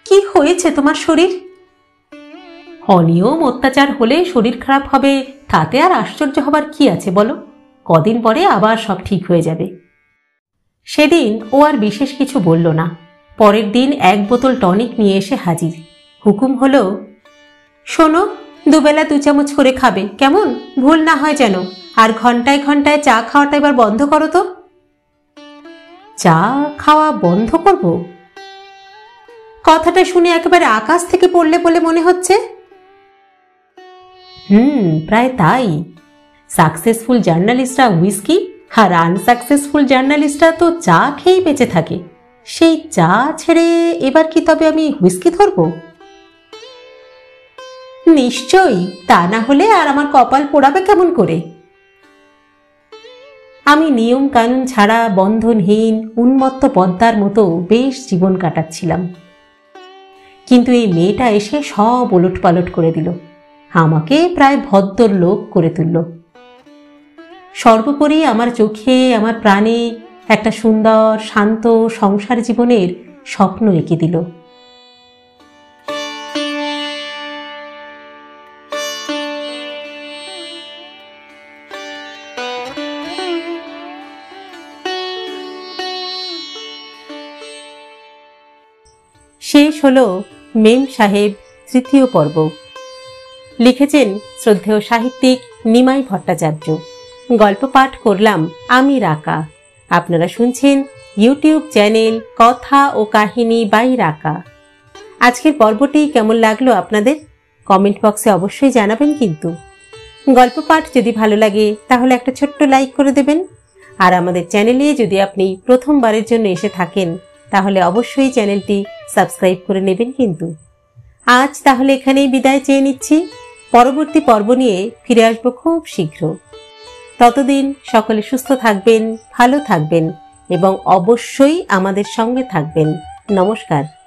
কি হয়েছে তোমার শরীর? অনিয়ম অত্যাচার হলে শরীর খারাপ হবে, তাতে আর আশ্চর্য হবার কি আছে বলো? কদিন পরে আবার সব ঠিক হয়ে যাবে। সেদিন ও আর বিশেষ কিছু বলল না। পরের দিন 1 বোতল টনিক নিয়ে এসে হাজির। হুকুম হলো, শোনো, দুবেলা 2 চামচ করে খাবে কেমন, ভুল না হয় যেন, আর ঘন্টায় ঘন্টায় চা খাওয়াটা এবার বন্ধ করো তো। চা খাওয়া বন্ধ করব? কথাটা শুনে একেবারে আকাশ থেকে পড়লে বলে মনে হচ্ছে। প্রায় তাই। সাকসেসফুল জার্নালিস্টরা হুইস্কি, আর আনসাকসেসফুল জার্নালিস্টরা তো চা খেয়েই বেঁচে থাকে। সেই চা ছেড়ে এবার কি তবে আমি হুইস্কি ধরব? নিশ্চয়ই, তা না হলে আর আমার কপাল পোড়াবে কেমন করে? আমি নিয়ম কানুন ছাড়া বন্ধনহীন উন্মত্ত পদ্মার মতো বেশ জীবন কাটাচ্ছিলাম। কিন্তু এই মেয়েটা এসে সব ওলটপালট করে দিল, আমাকে প্রায় ভদ্র লোক করে তুলল। সর্বোপরি আমার চোখে, আমার প্রাণে একটা সুন্দর শান্ত সংসার জীবনের স্বপ্ন এঁকে দিল। শেষ হলো মেম সাহেব তৃতীয় পর্ব। লিখেছেন শ্রদ্ধেয় সাহিত্যিক নিমাই ভট্টাচার্য। গল্প পাঠ করলাম আমি রাকা। আপনারা শুনছেন ইউটিউব চ্যানেল কথা ও কাহিনী বাই রাকা। আজকের পর্বটি কেমন লাগলো আপনাদের কমেন্ট বক্সে অবশ্যই জানাবেন। কিন্তু গল্প পাঠ যদি ভালো লাগে তাহলে একটা ছোট্ট লাইক করে দেবেন। আর আমাদের চ্যানেলে যদি আপনি প্রথমবারের জন্য এসে থাকেন তাহলে অবশ্যই চ্যানেলটি সাবস্ক্রাইব করে নেবেন। কিন্তু আজ তাহলে এখানেই বিদায় চেয়ে নিচ্ছি। পরবর্তী পর্ব নিয়ে ফিরে আসবো খুব শীঘ্র। ততদিন সকলে সুস্থ থাকবেন, ভালো থাকবেন এবং অবশ্যই আমাদের সঙ্গে থাকবেন। নমস্কার।